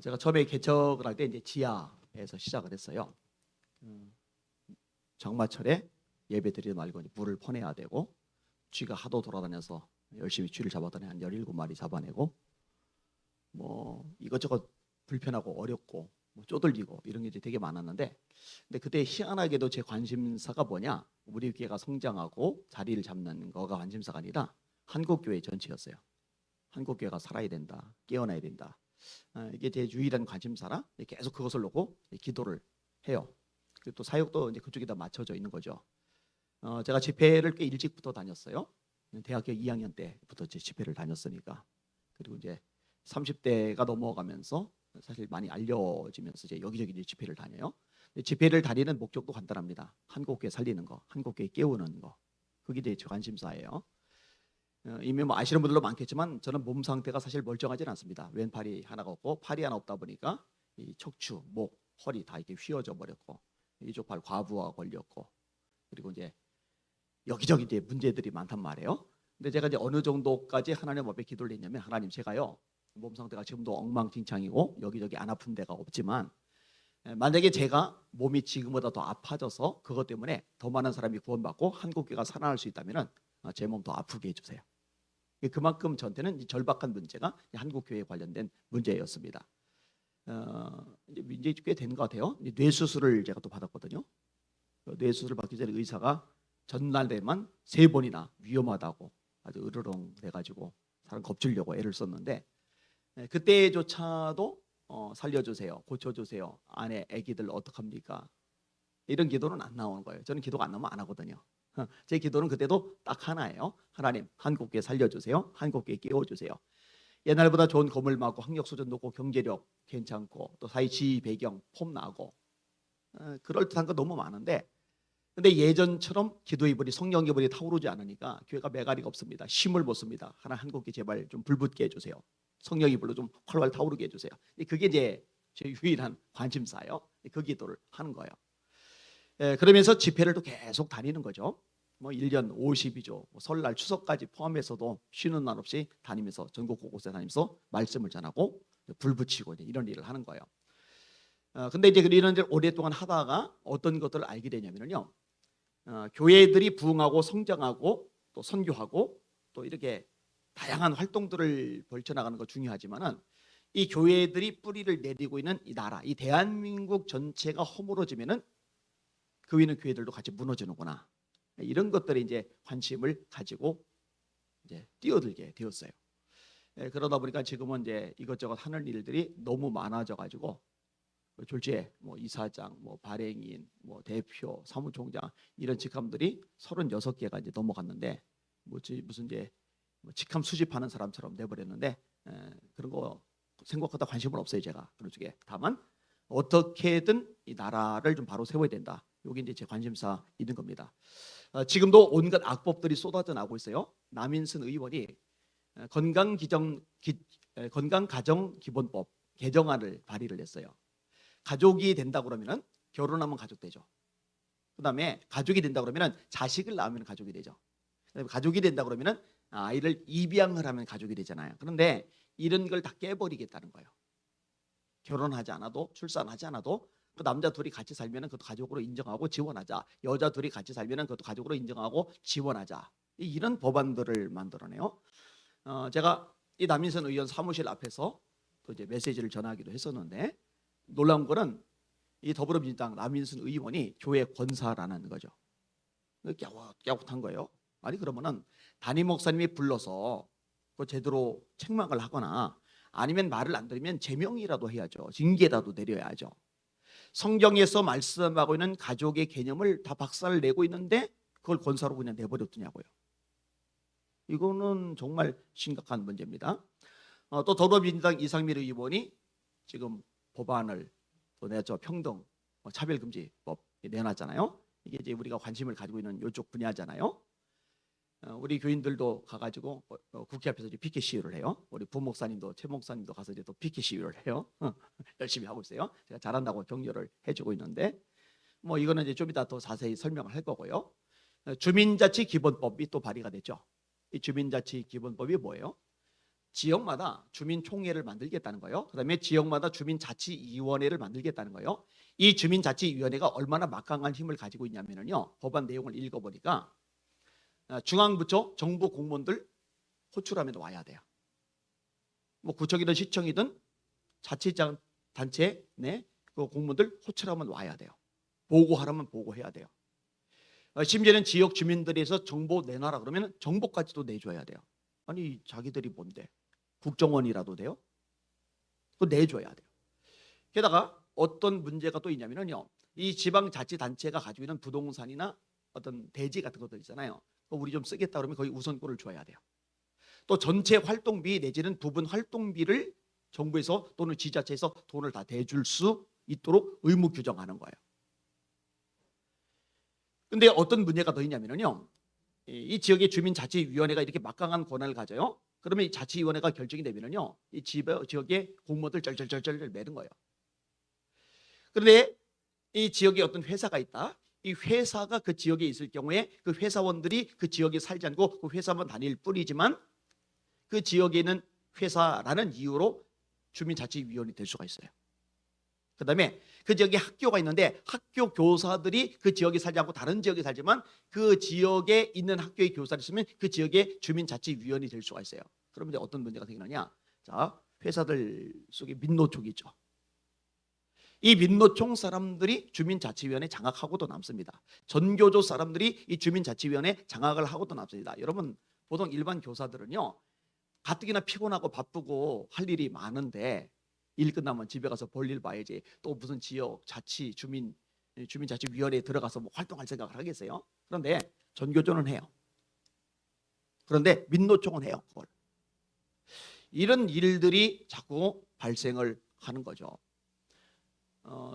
제가 처음에 개척을 할 때 이제 지하에서 시작을 했어요. 장마철에 예배 드리지 말고 물을 퍼내야 되고, 쥐가 하도 돌아다녀서 열심히 쥐를 잡았더니 한 17마리 잡아내고, 뭐 이것저것 불편하고 어렵고 뭐 쪼들리고 이런 게 이제 되게 많았는데, 근데 그때 희한하게도 제 관심사가 뭐냐, 우리 교회가 성장하고 자리를 잡는 거가 관심사가 아니라 한국교회 전체였어요. 한국교회가 살아야 된다, 깨어나야 된다. 이게 제 유일한 관심사라 계속 그것을 놓고 기도를 해요. 그리고 또 사역도 이제 그쪽에다 맞춰져 있는 거죠. 제가 집회를 꽤 일찍부터 다녔어요. 대학교 2학년 때부터 제 집회를 다녔으니까. 그리고 이제 30대가 넘어가면서 사실 많이 알려지면서 이제 여기저기 이제 집회를 다녀요. 집회를 다니는 목적도 간단합니다. 한국교회 살리는 거, 한국교회 깨우는 거. 그게 제 관심사예요. 이미 뭐 아시는 분들도 많겠지만 저는 몸 상태가 사실 멀쩡하지는 않습니다. 왼팔이 하나가 없고 팔이 하나 없다 보니까 이 척추, 목, 허리 다 이렇게 휘어져 버렸고, 이쪽 팔 과부하 걸렸고, 그리고 이제 여기저기 이제 문제들이 많단 말이에요. 근데 제가 이제 어느 정도까지 하나님 앞에 기도를 했냐면, 하나님, 제가요 몸 상태가 지금도 엉망진창이고 여기저기 안 아픈 데가 없지만, 만약에 제가 몸이 지금보다 더 아파져서 그것 때문에 더 많은 사람이 구원받고 한국교회가 살아날 수 있다면 제 몸 더 아프게 해주세요. 그만큼 저한테는 절박한 문제가 한국교회에 관련된 문제였습니다. 이제 꽤 된 것 같아요. 뇌 수술을 제가 또 받았거든요. 뇌 수술 받기 전에 의사가 전날에만 3번이나 위험하다고 아주 으르렁 돼가지고 사람 겁주려고 애를 썼는데, 그때조차도 살려주세요, 고쳐주세요, 아내 아기들 어떡합니까, 이런 기도는 안 나오는 거예요. 저는 기도가 안 나오면 안 하거든요. 제 기도는 그때도 딱 하나예요. 하나님, 한국교회 살려주세요, 한국교회 깨워주세요. 옛날보다 좋은 건물 많고 학력 수준 높고 경제력 괜찮고 또 사회 지위 배경 폼 나고 그럴듯한 거 너무 많은데, 근데 예전처럼 기도의 불이, 성령의 불이 타오르지 않으니까 교회가 메가리가 없습니다. 힘을 못 씁니다. 하나 한국교회 제발 좀 불붙게 해주세요. 성령의 불로 좀 활활 타오르게 해주세요. 그게 이제 제 유일한 관심사예요. 그 기도를 하는 거예요. 그러면서 집회를 또 계속 다니는 거죠. 뭐 1년 50이죠. 뭐 설날 추석까지 포함해서도 쉬는 날 없이 다니면서 전국 곳곳에 다니면서 말씀을 전하고 불 붙이고 이런 일을 하는 거예요. 근데 이제 이런 일을 오랫동안 하다가 어떤 것들을 알게 되냐면요, 교회들이 부흥하고 성장하고 또 선교하고 또 이렇게 다양한 활동들을 벌쳐나가는 거 중요하지만은, 이 교회들이 뿌리를 내리고 있는 이 나라, 이 대한민국 전체가 허물어지면은 그 위는 교회들도 같이 무너지는구나, 이런 것들에 이제 관심을 가지고 이제 뛰어들게 되었어요. 그러다 보니까 지금은 이제 이것저것 하는 일들이 너무 많아져 가지고 졸지에 뭐 이사장, 뭐 발행인, 뭐 대표, 사무총장 이런 직함들이 36개가 이제 넘어갔는데, 무슨 이제 직함 수집하는 사람처럼 내버렸는데, 그런 거 생각보다 관심은 없어요. 제가 그런 쪽에. 다만 어떻게든 이 나라를 좀 바로 세워야 된다, 여기 이제 제 관심사 있는 겁니다. 지금도 온갖 악법들이 쏟아져 나오고 있어요. 남인순 의원이 건강가정기본법 개정안을 발의를 했어요. 가족이 된다 그러면은 결혼하면 가족 되죠. 그다음에 가족이 된다 그러면은 자식을 낳으면 가족이 되죠. 가족이 된다 그러면은 아이를 입양을 하면 가족이 되잖아요. 그런데 이런 걸 다 깨버리겠다는 거예요. 결혼하지 않아도, 출산하지 않아도 그 남자 둘이 같이 살면은 그것도 가족으로 인정하고 지원하자. 여자 둘이 같이 살면은 그것도 가족으로 인정하고 지원하자. 이런 법안들을 만들어내요. 제가 이 남인선 의원 사무실 앞에서 또 이제 메시지를 전하기도 했었는데, 놀라운 거는 이 더불어민주당 남인순 의원이 교회 권사라는 거죠. 깨웃깨웃한 거예요. 아니 그러면은 담임 목사님이 불러서 그 제대로 책망을 하거나 아니면 말을 안 들으면 제명이라도 해야죠. 징계라도 내려야죠. 성경에서 말씀하고 있는 가족의 개념을 다 박살을 내고 있는데 그걸 권사로 그냥 내버려두냐고요. 이거는 정말 심각한 문제입니다. 또 더불어민주당 이상민 의원이 지금 법안을 또 내죠. 평등 차별금지법 내놨잖아요. 이게 이제 우리가 관심을 가지고 있는 이쪽 분야잖아요. 우리 교인들도 가가지고 국회 앞에서 이제 피켓 시위를 해요. 우리 부목사님도 최 목사님도 가서 이제 또 피켓 시위를 해요. 열심히 하고 있어요. 제가 잘한다고 격려를 해주고 있는데, 뭐 이거는 이제 좀 이따 또 자세히 설명을 할 거고요. 주민자치기본법이 또 발의가 됐죠. 이 주민자치기본법이 뭐예요? 지역마다 주민총회를 만들겠다는 거예요. 그다음에 지역마다 주민자치위원회를 만들겠다는 거예요. 이 주민자치위원회가 얼마나 막강한 힘을 가지고 있냐면요. 법안 내용을 읽어보니까 중앙부처 정부 공무원들 호출하면 와야 돼요. 뭐 구청이든 시청이든 자치장 단체 그 공무원들 호출하면 와야 돼요. 보고하라면 보고해야 돼요. 심지어는 지역 주민들에서 정보 내놔라 그러면 정보까지도 내줘야 돼요. 아니 자기들이 뭔데? 국정원이라도 돼요? 그거 내줘야 돼요. 게다가 어떤 문제가 또 있냐면요. 이 지방자치단체가 가지고 있는 부동산이나 어떤 대지 같은 것들 있잖아요. 그거 우리 좀 쓰겠다 그러면 거의 우선권을 줘야 돼요. 또 전체 활동비 내지는 부분 활동비를 정부에서 또는 지자체에서 돈을 다 대줄 수 있도록 의무 규정하는 거예요. 근데 어떤 문제가 더 있냐면요. 이 지역의 주민자치위원회가 이렇게 막강한 권한을 가져요. 그러면 이 자치위원회가 결정이 되면요. 이 지역의 공무원들 쩔쩔쩔쩔 매는 거예요. 그런데 이 지역에 어떤 회사가 있다. 이 회사가 그 지역에 있을 경우에 그 회사원들이 그 지역에 살지 않고 그 회사만 다닐 뿐이지만 그 지역에 있는 회사라는 이유로 주민자치위원이 될 수가 있어요. 그 다음에 그 지역에 학교가 있는데 학교 교사들이 그 지역에 살지 않고 다른 지역에 살지만 그 지역에 있는 학교의 교사를 있으면 그 지역의 주민자치위원이 될 수가 있어요. 그러면 이제 어떤 문제가 생기느냐? 자, 회사들 속에 민노총이 있죠. 이 민노총 사람들이 주민자치위원회 장악하고도 남습니다. 전교조 사람들이 이 주민자치위원회 장악을 하고도 남습니다. 여러분 보통 일반 교사들은요. 가뜩이나 피곤하고 바쁘고 할 일이 많은데 일 끝나면 집에 가서 볼일 봐야지 또 무슨 지역 자치 주민자치위원회에 들어가서 뭐 활동할 생각을 하겠어요? 그런데 전교조는 해요. 그런데 민노총은 해요. 그걸. 이런 일들이 자꾸 발생을 하는 거죠.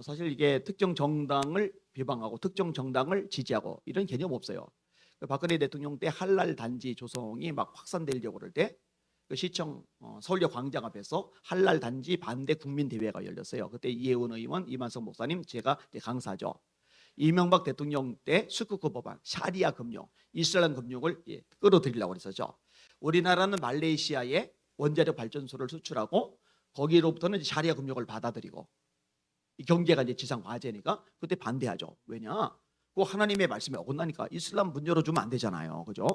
사실 이게 특정 정당을 비방하고 특정 정당을 지지하고 이런 개념 없어요. 박근혜 대통령 때 할랄 단지 조성이 막 확산되려고 그럴 때 그 시청 서울역 광장 앞에서 할랄 단지 반대 국민 대회가 열렸어요. 그때 이혜원 의원, 이만석 목사님, 제가 강사죠. 이명박 대통령 때 스쿠크 법안, 샤리아 금융, 이슬람 금융을 끌어들이려고 했었죠. 우리나라는 말레이시아에 원자력 발전소를 수출하고 거기로부터는 샤리아 금융을 받아들이고 이 경제가 이제 지상 과제니까 그때 반대하죠. 왜냐? 그 하나님의 말씀에 어긋나니까 이슬람 문 열어주면 안 되잖아요. 그죠?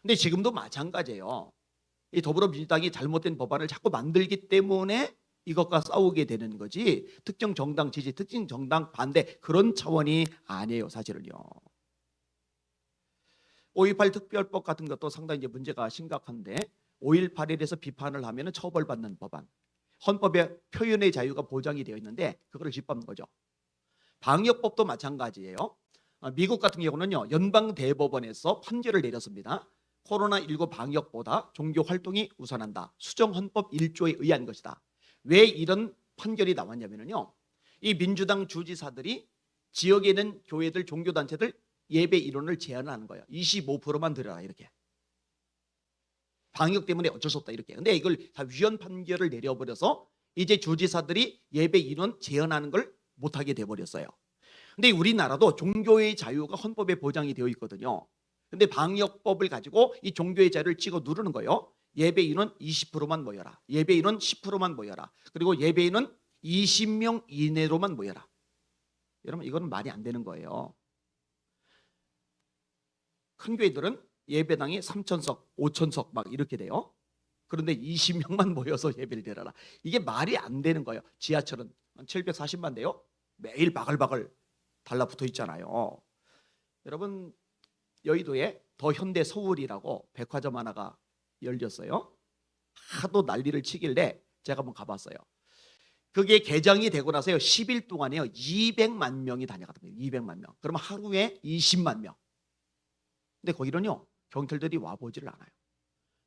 근데 지금도 마찬가지예요. 이 더불어민주당이 잘못된 법안을 자꾸 만들기 때문에 이것과 싸우게 되는 거지 특정 정당 지지, 특정 정당 반대 그런 차원이 아니에요. 사실은요. 5.18 특별법 같은 것도 상당히 이제 문제가 심각한데 5.18에 대해서 비판을 하면 처벌받는 법안. 헌법에 표현의 자유가 보장이 되어 있는데 그거를 짓밟는 거죠. 방역법도 마찬가지예요. 미국 같은 경우는요. 연방대법원에서 판결을 내렸습니다. 코로나19 방역보다 종교 활동이 우선한다. 수정헌법 1조에 의한 것이다. 왜 이런 판결이 나왔냐면요. 이 민주당 주지사들이 지역에 있는 교회들, 종교단체들 예배 인원을 제한하는 거예요. 25%만 들여라 이렇게. 방역 때문에 어쩔 수 없다 이렇게. 근데 이걸 다 위헌 판결을 내려버려서 이제 주지사들이 예배 인원 제한하는 걸 못하게 돼버렸어요. 근데 우리나라도 종교의 자유가 헌법에 보장이 되어 있거든요. 근데 방역법을 가지고 이 종교의 자유를 찍어 누르는 거예요. 예배 인원 20%만 모여라. 예배 인원 10%만 모여라. 그리고 예배 인원 20명 이내로만 모여라. 여러분 이거는 말이 안 되는 거예요. 큰 교회들은 예배당이 3,000석, 5,000석 막 이렇게 돼요. 그런데 20명만 모여서 예배를 드려라. 이게 말이 안 되는 거예요. 지하철은 740만 대요. 매일 바글바글 달라붙어 있잖아요. 여러분 여의도에 더 현대 서울이라고 백화점 하나가 열렸어요. 하도 난리를 치길래 제가 한번 가봤어요. 그게 개장이 되고 나서요 10일 동안에요 200만 명이 다녀가거든요. 200만 명. 그러면 하루에 20만 명. 근데 거기는요 경찰들이 와보지를 않아요.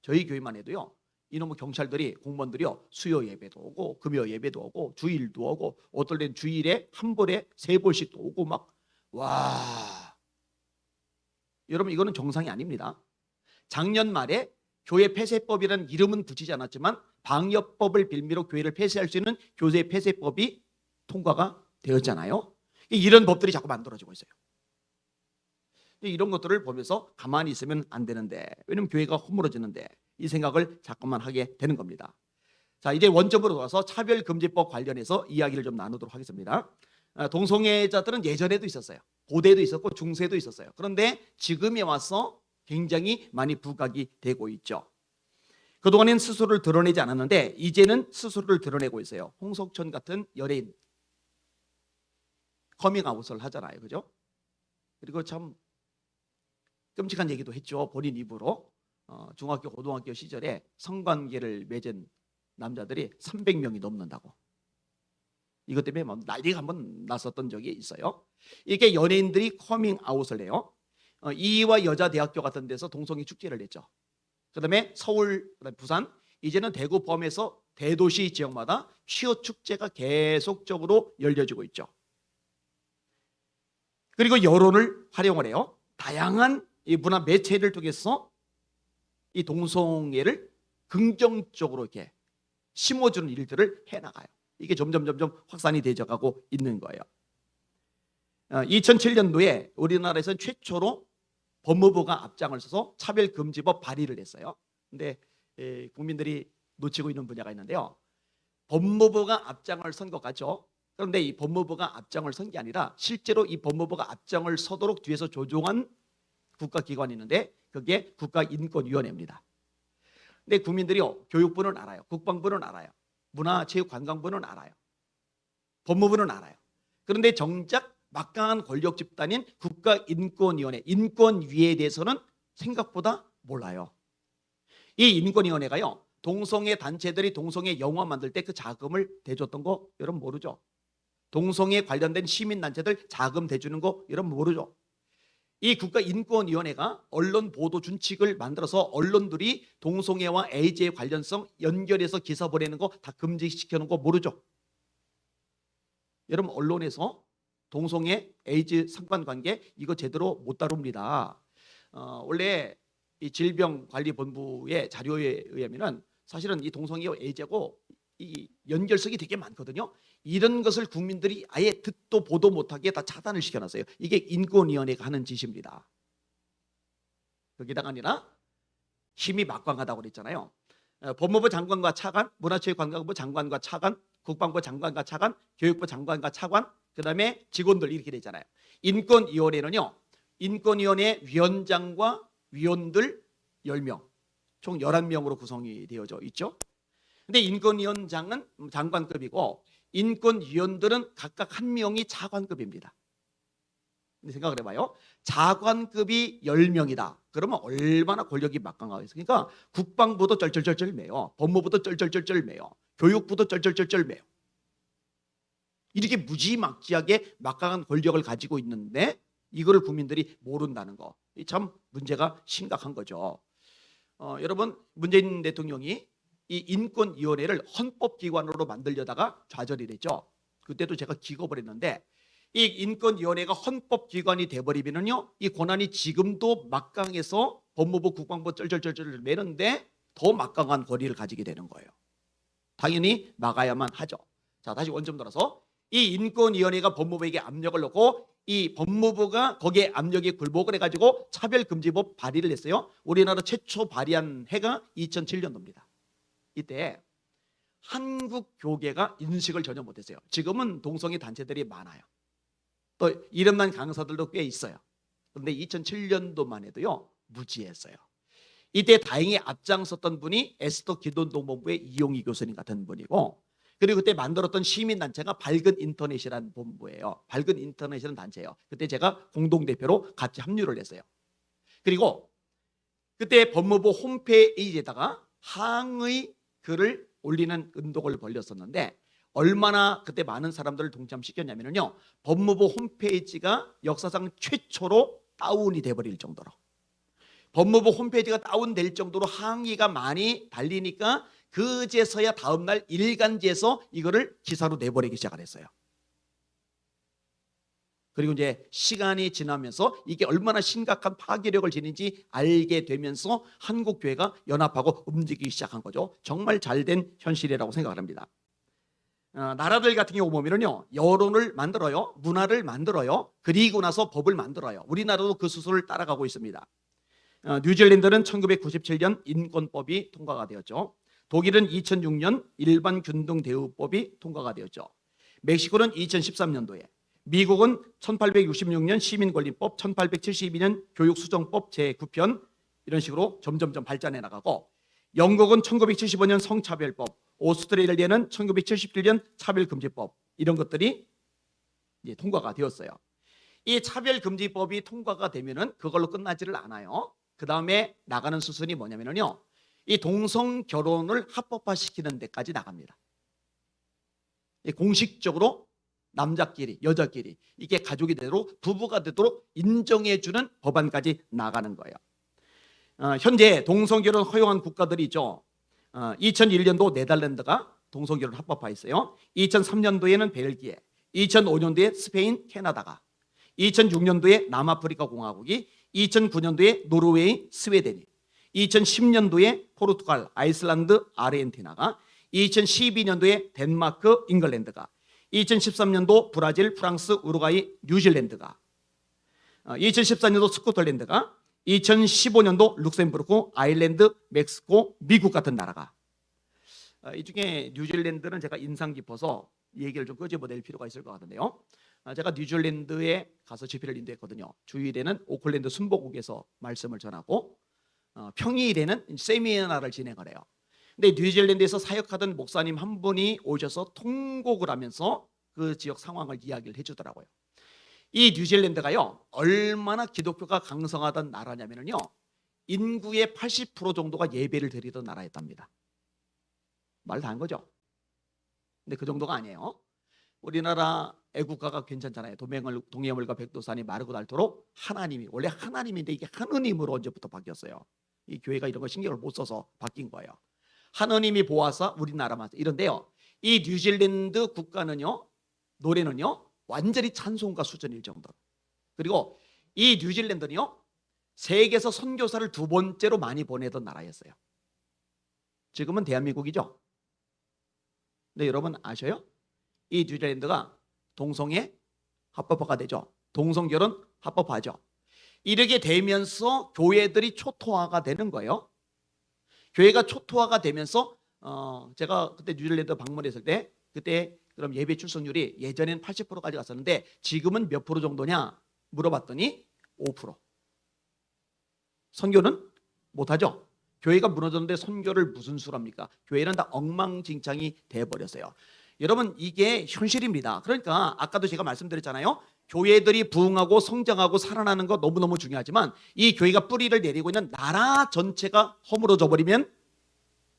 저희 교회만 해도요 이놈의 경찰들이 공무원들이요 수요 예배도 오고 금요 예배도 오고 주일도 오고 어떨 땐 주일에 한 벌에 3벌씩도 오고 막 와. 여러분 이거는 정상이 아닙니다. 작년 말에 교회 폐쇄법이라는 이름은 붙이지 않았지만 방역법을 빌미로 교회를 폐쇄할 수 있는 교회 폐쇄법이 통과가 되었잖아요. 이런 법들이 자꾸 만들어지고 있어요. 이런 것들을 보면서 가만히 있으면 안 되는데 왜냐면 교회가 허물어지는데 이 생각을 자꾸만 하게 되는 겁니다. 자, 이제 원점으로 돌아서 차별금지법 관련해서 이야기를 좀 나누도록 하겠습니다. 동성애자들은 예전에도 있었어요. 고대도 있었고 중세도 있었어요. 그런데 지금에 와서 굉장히 많이 부각이 되고 있죠. 그동안엔 스스로를 드러내지 않았는데 이제는 스스로를 드러내고 있어요. 홍석천 같은 연예인 커밍아웃을 하잖아요. 그죠? 그리고 참 끔찍한 얘기도 했죠. 본인 입으로 중학교 고등학교 시절에 성관계를 맺은 남자들이 300명이 넘는다고. 이것 때문에 난리가 한번 났었던 적이 있어요. 이게 연예인들이 커밍아웃을 해요. 이화 여자대학교 같은 데서 동성애 축제를 했죠. 그다음에 서울, 그다음에 부산, 이제는 대구 포함해서 대도시 지역마다 퀴어 축제가 계속적으로 열려지고 있죠. 그리고 여론을 활용을 해요. 다양한 이 문화 매체를 통해서 이 동성애를 긍정적으로 이렇게 심어주는 일들을 해나가요. 이게 점점 확산이 되어가고 있는 거예요. 2007년도에 우리나라에서 최초로 법무부가 앞장을 서서 차별금지법 발의를 했어요. 근데 국민들이 놓치고 있는 분야가 있는데요. 법무부가 앞장을 선 것 같죠. 그런데 이 법무부가 앞장을 선 게 아니라 실제로 이 법무부가 앞장을 서도록 뒤에서 조종한 국가기관이 있는데 그게 국가인권위원회입니다. 근데 국민들이요, 교육부는 알아요. 국방부는 알아요. 문화체육관광부는 알아요. 법무부는 알아요. 그런데 정작 막강한 권력 집단인 국가인권위원회, 인권위에 대해서는 생각보다 몰라요. 이 인권위원회가요, 동성애 단체들이 동성애 영화 만들 때 그 자금을 대줬던 거 여러분 모르죠? 동성애 관련된 시민단체들 자금 대주는 거 여러분 모르죠? 이 국가인권위원회가 언론 보도 준칙을 만들어서 언론들이 동성애와 에이즈의 관련성 연결해서 기사 보내는 거 다 금지시켜놓은 거 모르죠? 여러분 언론에서 동성애, 에이즈 상관관계 이거 제대로 못 다룹니다. 원래 이 질병관리본부의 자료에 의하면은 사실은 이 동성애와 에이즈하고 이 연결성이 되게 많거든요. 이런 것을 국민들이 아예 듣도 보도 못하게 다 차단을 시켜놨어요. 이게 인권위원회가 하는 짓입니다. 거기다가 아니라 힘이 막강하다고 그랬잖아요. 법무부 장관과 차관, 문화체육관광부 장관과 차관, 국방부 장관과 차관, 교육부 장관과 차관, 그 다음에 직원들 이렇게 되잖아요. 인권위원회는요, 인권위원회 위원장과 위원들 10명, 총 11명으로 구성이 되어져 있죠. 근데 인권위원장은 장관급이고 인권위원들은 각각 한 명이 차관급입니다. 근데 생각을 해봐요. 차관급이 10명이다. 그러면 얼마나 권력이 막강하겠어요. 그러니까 국방부도 쩔쩔쩔쩔 매요. 법무부도 쩔쩔쩔쩔 매요. 교육부도 쩔쩔쩔쩔 매요. 이렇게 무지막지하게 막강한 권력을 가지고 있는데 이거를 국민들이 모른다는 거. 참 문제가 심각한 거죠. 여러분 문재인 대통령이 이 인권위원회를 헌법기관으로 만들려다가 좌절이 됐죠. 그때도 제가 기겁을 했는데 이 인권위원회가 헌법기관이 돼버리면요, 이 권한이 지금도 막강해서 법무부, 국방부 쩔쩔쩔쩔 매는데 더 막강한 권위를 가지게 되는 거예요. 당연히 막아야만 하죠. 자, 다시 원점 돌아서 이 인권위원회가 법무부에게 압력을 넣고 이 법무부가 거기에 압력에 굴복을 해가지고 차별금지법 발의를 했어요. 우리나라 최초 발의한 해가 2007년도입니다. 이때 한국 교계가 인식을 전혀 못했어요. 지금은 동성애 단체들이 많아요. 또 이름난 강사들도 꽤 있어요. 그런데 2007년도만 해도요, 무지했어요. 이때 다행히 앞장섰던 분이 에스더 기독동본부의 이용희 교수님 같은 분이고, 그리고 그때 만들었던 시민단체가 밝은 인터넷이라는 본부예요. 밝은 인터넷이라는 단체예요. 그때 제가 공동대표로 같이 합류를 했어요. 그리고 그때 법무부 홈페이지에다가 항의 글을 올리는 운동을 벌였었는데 얼마나 그때 많은 사람들을 동참시켰냐면요, 법무부 홈페이지가 역사상 최초로 다운이 돼버릴 정도로, 법무부 홈페이지가 다운될 정도로 항의가 많이 달리니까 그제서야 다음날 일간지에서 이거를 기사로 내버리기 시작을 했어요. 그리고 이제 시간이 지나면서 이게 얼마나 심각한 파괴력을 지니는지 알게 되면서 한국교회가 연합하고 움직이기 시작한 거죠. 정말 잘된 현실이라고 생각을 합니다. 나라들 같은 경우 보면요, 여론을 만들어요, 문화를 만들어요, 그리고 나서 법을 만들어요. 우리나라도 그 수순을 따라가고 있습니다. 뉴질랜드는 1997년 인권법이 통과가 되었죠. 독일은 2006년 일반 균등 대우법이 통과가 되었죠. 멕시코는 2013년도에, 미국은 1866년 시민권리법, 1872년 교육수정법 제9편 이런 식으로 점점점 발전해 나가고, 영국은 1975년 성차별법, 오스트레일리아는 1977년 차별금지법 이런 것들이 이제 통과가 되었어요. 이 차별금지법이 통과가 되면은 그걸로 끝나지를 않아요. 그 다음에 나가는 수순이 뭐냐면요, 이 동성 결혼을 합법화시키는 데까지 나갑니다. 공식적으로 남자끼리 여자끼리 이게 가족이 되도록, 부부가 되도록 인정해주는 법안까지 나가는 거예요. 현재 동성결혼 허용한 국가들이 있죠. 2001년도 네덜란드가 동성결혼 합법화했어요. 2003년도에는 벨기에, 2005년도에 스페인, 캐나다가, 2006년도에 남아프리카 공화국이, 2009년도에 노르웨이, 스웨덴이, 2010년도에 포르투갈, 아이슬란드, 아르헨티나가, 2012년도에 덴마크, 잉글랜드가, 2013년도 브라질, 프랑스, 우루과이, 뉴질랜드가, 2014년도 스코틀랜드가, 2015년도 룩셈부르크, 아일랜드, 멕시코, 미국 같은 나라가. 이 중에 뉴질랜드는 제가 인상 깊어서 얘기를 좀 끄집어낼 필요가 있을 것 같은데요. 제가 뉴질랜드에 가서 집회를 인도했거든요. 주일에는 오클랜드 순복국에서 말씀을 전하고, 평일에는 세미나를 진행을 해요. 근데 뉴질랜드에서 사역하던 목사님 한 분이 오셔서 통곡을 하면서 그 지역 상황을 이야기를 해주더라고요. 이 뉴질랜드가요, 얼마나 기독교가 강성하던 나라냐면요, 인구의 80% 정도가 예배를 드리던 나라였답니다. 말 다 한 거죠. 근데 그 정도가 아니에요. 우리나라 애국가가 괜찮잖아요. 동해물과 백두산이 마르고 닳도록 하나님이, 원래 하나님인데 이게 하느님으로 언제부터 바뀌었어요. 이 교회가 이런 거 신경을 못 써서 바뀐 거예요. 하느님이 보아서 우리나라만 이런데요, 이 뉴질랜드 국가는요, 노래는요 완전히 찬송가 수준일 정도로. 그리고 이 뉴질랜드는요, 세계에서 선교사를 두 번째로 많이 보내던 나라였어요. 지금은 대한민국이죠. 근데 여러분 아셔요? 이 뉴질랜드가 동성애 합법화가 되죠. 동성결혼 합법화죠. 이렇게 되면서 교회들이 초토화가 되는 거예요. 교회가 초토화가 되면서 제가 그때 뉴질랜드 방문했을 때, 그때 그럼 예배 출석률이 예전에는 80%까지 갔었는데 지금은 몇 프로 정도냐 물어봤더니 5%. 선교는 못하죠. 교회가 무너졌는데 선교를 무슨 수로 합니까? 교회는 다 엉망진창이 돼버렸어요. 여러분, 이게 현실입니다. 그러니까 아까도 제가 말씀드렸잖아요. 교회들이 부흥하고 성장하고 살아나는 거 너무너무 중요하지만, 이 교회가 뿌리를 내리고 있는 나라 전체가 허물어져 버리면,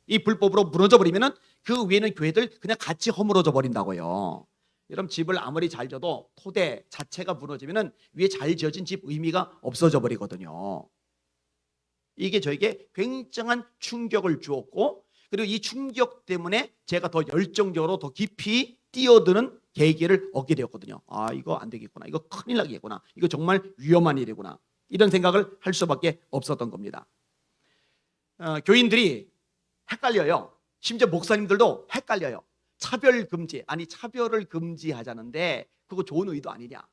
이 불법으로 무너져 버리면 그 위에는 교회들 그냥 같이 허물어져 버린다고요. 여러분, 집을 아무리 잘 져도 토대 자체가 무너지면 위에 잘 지어진 집 의미가 없어져 버리거든요. 이게 저에게 굉장한 충격을 주었고, 그리고 이 충격 때문에 제가 더 열정적으로 더 깊이 뛰어드는 계기를 얻게 되었거든요. 아, 이거 안 되겠구나. 이거 큰일 나겠구나. 이거 정말 위험한 일이구나. 이런 생각을 할 수밖에 없었던 겁니다. 교인들이 헷갈려요. 심지어 목사님들도 헷갈려요. 차별 금지, 아니 차별을 금지하자는데 그거 좋은 의도 아니냐.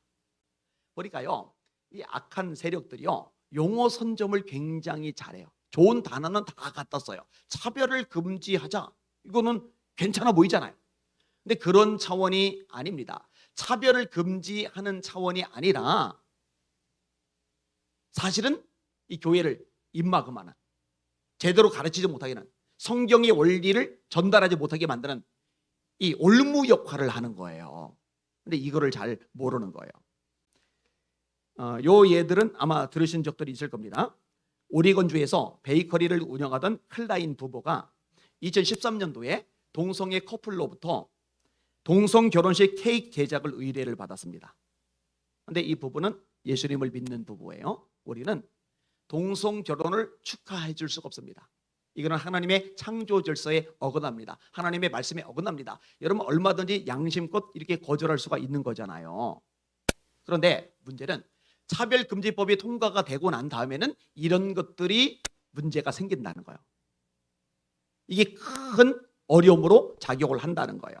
보니까요, 이 악한 세력들이요, 용어 선점을 굉장히 잘해요. 좋은 단어는 다 갖다 써요. 차별을 금지하자, 이거는 괜찮아 보이잖아요. 근데 그런 차원이 아닙니다. 차별을 금지하는 차원이 아니라 사실은 이 교회를 입막음하는, 제대로 가르치지 못하게 하는, 성경의 원리를 전달하지 못하게 만드는 이 올무 역할을 하는 거예요. 근데 이거를 잘 모르는 거예요. 요 예들은 아마 들으신 적들이 있을 겁니다. 오리건주에서 베이커리를 운영하던 클라인 부부가 2013년도에 동성애 커플로부터 동성 결혼식 케이크 제작을 의뢰를 받았습니다. 그런데 이 부부는 예수님을 믿는 부부예요. 우리는 동성 결혼을 축하해 줄 수가 없습니다. 이거는 하나님의 창조 질서에 어긋납니다. 하나님의 말씀에 어긋납니다. 여러분, 얼마든지 양심껏 이렇게 거절할 수가 있는 거잖아요. 그런데 문제는 차별금지법이 통과가 되고 난 다음에는 이런 것들이 문제가 생긴다는 거예요. 이게 큰 어려움으로 작용을 한다는 거예요.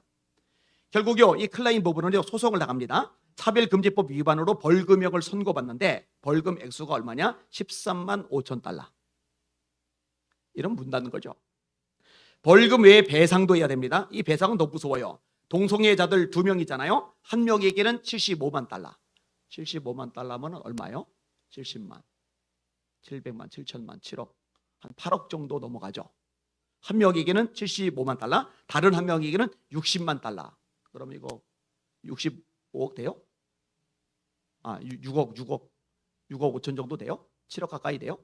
결국요, 이 클라인 부부는요, 소송을 나갑니다. 차별금지법 위반으로 벌금형을 선고받는데 벌금 액수가 얼마냐? 13만 5천 달러. 이러면 문 닫는 거죠. 벌금 외에 배상도 해야 됩니다. 이 배상은 더 무서워요. 동성애자들 2명이잖아요. 한 명에게는 75만 달러. 75만 달러면 얼마요? 70만, 700만, 7천만, 7억, 한 8억 정도 넘어가죠. 한 명에게는 75만 달러, 다른 한 명에게는 60만 달러. 그럼 이거 65억 돼요? 6억 5천 정도 돼요? 7억 가까이 돼요?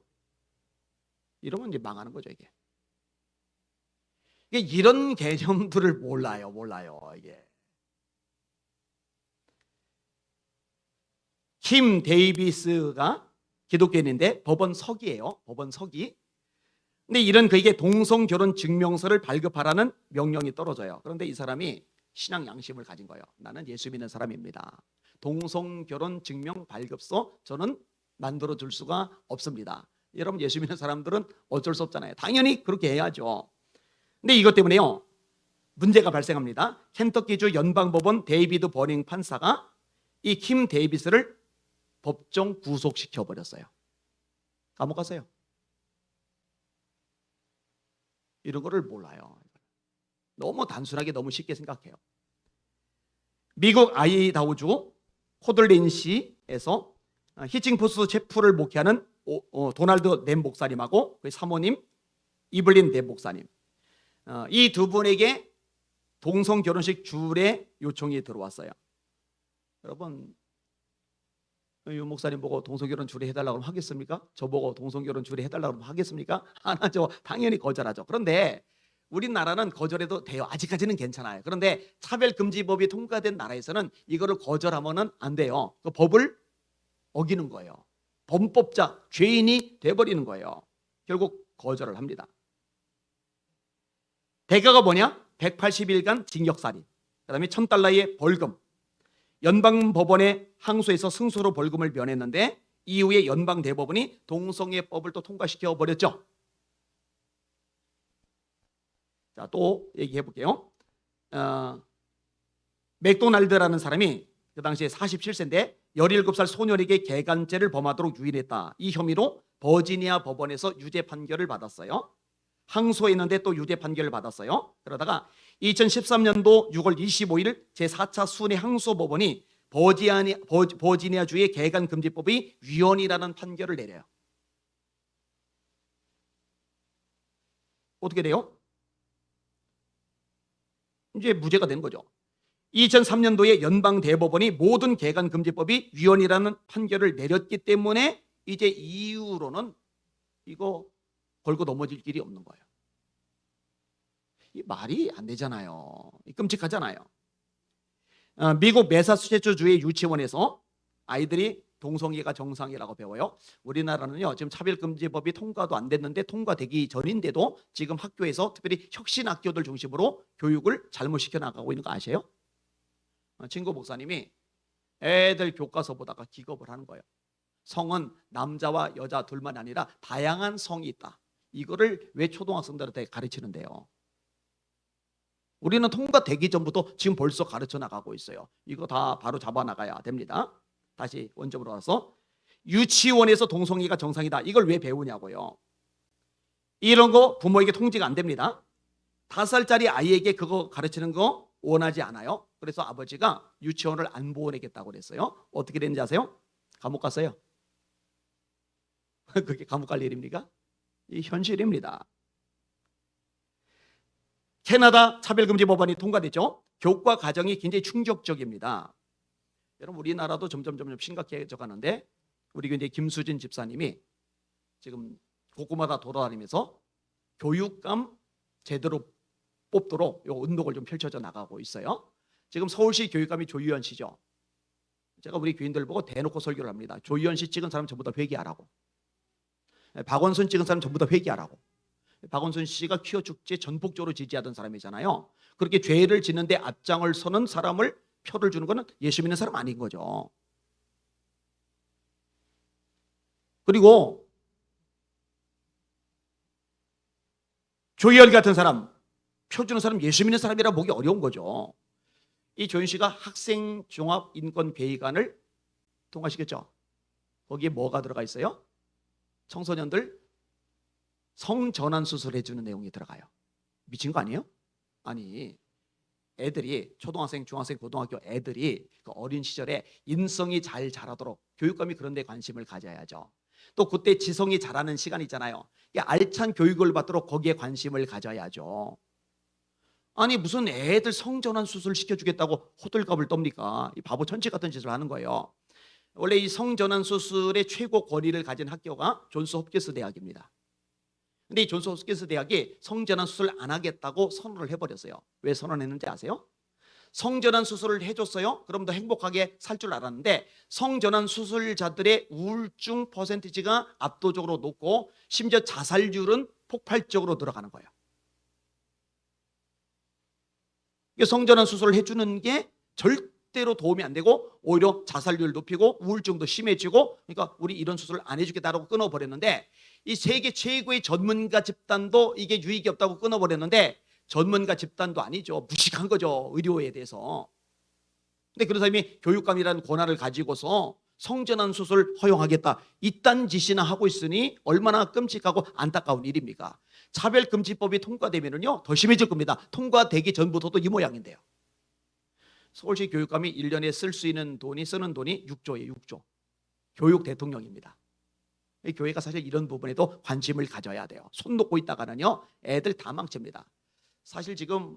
이러면 이제 망하는 거죠, 이게. 이런 개념들을 몰라요. 이게. 킴 데이비스가 기독교인인데 법원 서기예요. 법원 서기. 근데 이런 그에게 동성 결혼 증명서를 발급하라는 명령이 떨어져요. 그런데 이 사람이 신앙 양심을 가진 거예요. 나는 예수 믿는 사람입니다. 동성 결혼 증명 발급서 저는 만들어 줄 수가 없습니다. 여러분 예수 믿는 사람들은 어쩔 수 없잖아요. 당연히 그렇게 해야죠. 근데 이것 때문에요, 문제가 발생합니다. 켄터키주 연방법원 데이비드 버닝 판사가 이 킴 데이비스를 법정 구속시켜 버렸어요. 감옥 갔어요. 이런 거를 몰라요. 너무 단순하게 너무 쉽게 생각해요. 미국 아이다호주 호들린시에서 히칭포스 체프를 목회하는 도널드 넴 목사님하고 그 사모님 이블린 넴 목사님, 이 두 분에게 동성 결혼식 주례 요청이 들어왔어요. 여러분, 이 목사님 보고 동성결혼 주례 해달라고 하면 하겠습니까? 저보고 동성결혼 주례 해달라고 하면 하겠습니까? 안 하죠. 당연히 거절하죠. 그런데 우리나라는 거절해도 돼요. 아직까지는 괜찮아요. 그런데 차별금지법이 통과된 나라에서는 이거를 거절하면 안 돼요. 그 법을 어기는 거예요. 범법자, 죄인이 돼버리는 거예요. 결국 거절을 합니다. 대가가 뭐냐? 180일간 징역살인, 그 다음에 1,000달러의 벌금. 연방법원에 항소해서 승소로 벌금을 면했는데 이후에 연방대법원이 동성애법을 또 통과시켜 버렸죠. 자, 또 얘기해 볼게요. 맥도날드라는 사람이 그 당시에 47세인데 17살 소년에게 개간죄를 범하도록 유인했다. 이 혐의로 버지니아 법원에서 유죄 판결을 받았어요. 항소했는데 또 유죄 판결을 받았어요. 그러다가 2013년도 6월 25일 제4차 순회 항소법원이 버지니아주의 개간금지법이 위헌이라는 판결을 내려요. 어떻게 돼요? 이제 무죄가 된 거죠. 2003년도에 연방대법원이 모든 개간금지법이 위헌이라는 판결을 내렸기 때문에 이제 이후로는 이거 걸고 넘어질 길이 없는 거예요. 이 말이 안 되잖아요. 끔찍하잖아요. 미국 매사추세츠주의 유치원에서 아이들이 동성애가 정상이라고 배워요. 우리나라는요, 지금 차별금지법이 통과도 안 됐는데 통과되기 전인데도 지금 학교에서 특별히 혁신학교들 중심으로 교육을 잘못 시켜나가고 있는 거 아세요? 친구 목사님이 애들 교과서 보다가 기겁을 하는 거예요. 성은 남자와 여자 둘만 아니라 다양한 성이 있다. 이거를 왜 초등학생들한테 가르치는데요? 우리는 통과되기 전부터 지금 벌써 가르쳐 나가고 있어요. 이거 다 바로 잡아 나가야 됩니다. 다시 원점으로 와서 유치원에서 동성애가 정상이다. 이걸 왜 배우냐고요? 이런 거 부모에게 통지가 안 됩니다. 5살짜리 아이에게 그거 가르치는 거 원하지 않아요. 그래서 아버지가 유치원을 안 보내겠다고 그랬어요. 어떻게 됐는지 아세요? 감옥 갔어요. 그게 감옥 갈 일입니까? 이 현실입니다. 캐나다 차별금지 법안이 통과됐죠. 교과 과정이 굉장히 충격적입니다. 여러분 우리나라도 점점 심각해져 가는데 우리 이제 김수진 집사님이 지금 곳곳마다 돌아다니면서 교육감 제대로 뽑도록 이 운동을 좀 펼쳐져 나가고 있어요. 지금 서울시 교육감이 조유현 씨죠. 제가 우리 교인들 보고 대놓고 설교를 합니다. 조유현 씨 찍은 사람 전부 다 회개하라고. 박원순 찍은 사람 전부 다 회개하라고. 박원순 씨가 퀴어 축제 전폭적으로 지지하던 사람이잖아요. 그렇게 죄를 짓는데 앞장을 서는 사람을 표를 주는 것은 예수 믿는 사람 아닌 거죠. 그리고 조희열 같은 사람 표 주는 사람 예수 믿는 사람이라 보기 어려운 거죠. 이 조윤씨가 학생종합인권회의관을 통과시켰죠. 거기에 뭐가 들어가 있어요? 청소년들 성전환 수술 해주는 내용이 들어가요. 미친 거 아니에요? 아니, 애들이 초등학생, 중학생, 고등학교 애들이 그 어린 시절에 인성이 잘 자라도록 교육감이 그런 데 관심을 가져야죠. 또 그때 지성이 자라는 시간 있잖아요. 알찬 교육을 받도록 거기에 관심을 가져야죠. 아니 무슨 애들 성전환 수술 시켜주겠다고 호들갑을 떱니까? 이 바보 천치 같은 짓을 하는 거예요. 원래 이 성전환 수술의 최고 권위를 가진 학교가 존스 홉킨스 대학입니다. 근데 이 존스 홉킨스 대학이 성전환 수술 안 하겠다고 선언을 해버렸어요. 왜 선언했는지 아세요? 성전환 수술을 해줬어요. 그럼 더 행복하게 살 줄 알았는데 성전환 수술자들의 우울증 퍼센티지가 압도적으로 높고 심지어 자살률은 폭발적으로 들어가는 거예요. 성전환 수술을 해주는 게 절대로 도움이 안 되고 오히려 자살률 높이고 우울증도 심해지고, 그러니까 우리 이런 수술을 안 해주겠다라고 끊어버렸는데 이 세계 최고의 전문가 집단도 이게 유익이 없다고 끊어버렸는데 전문가 집단도 아니죠. 무식한 거죠. 의료에 대해서. 근데 그런 사람이 교육감이라는 권한을 가지고서 성전환 수술 허용하겠다 이딴 짓이나 하고 있으니 얼마나 끔찍하고 안타까운 일입니까? 차별금지법이 통과되면요 더 심해질 겁니다. 통과되기 전부터도 이 모양인데요. 서울시 교육감이 1년에 쓸 수 있는 돈이 쓰는 돈이 6조예요. 6조. 교육 대통령입니다. 교회가 사실 이런 부분에도 관심을 가져야 돼요. 손 놓고 있다가는요 애들 다 망칩니다. 사실 지금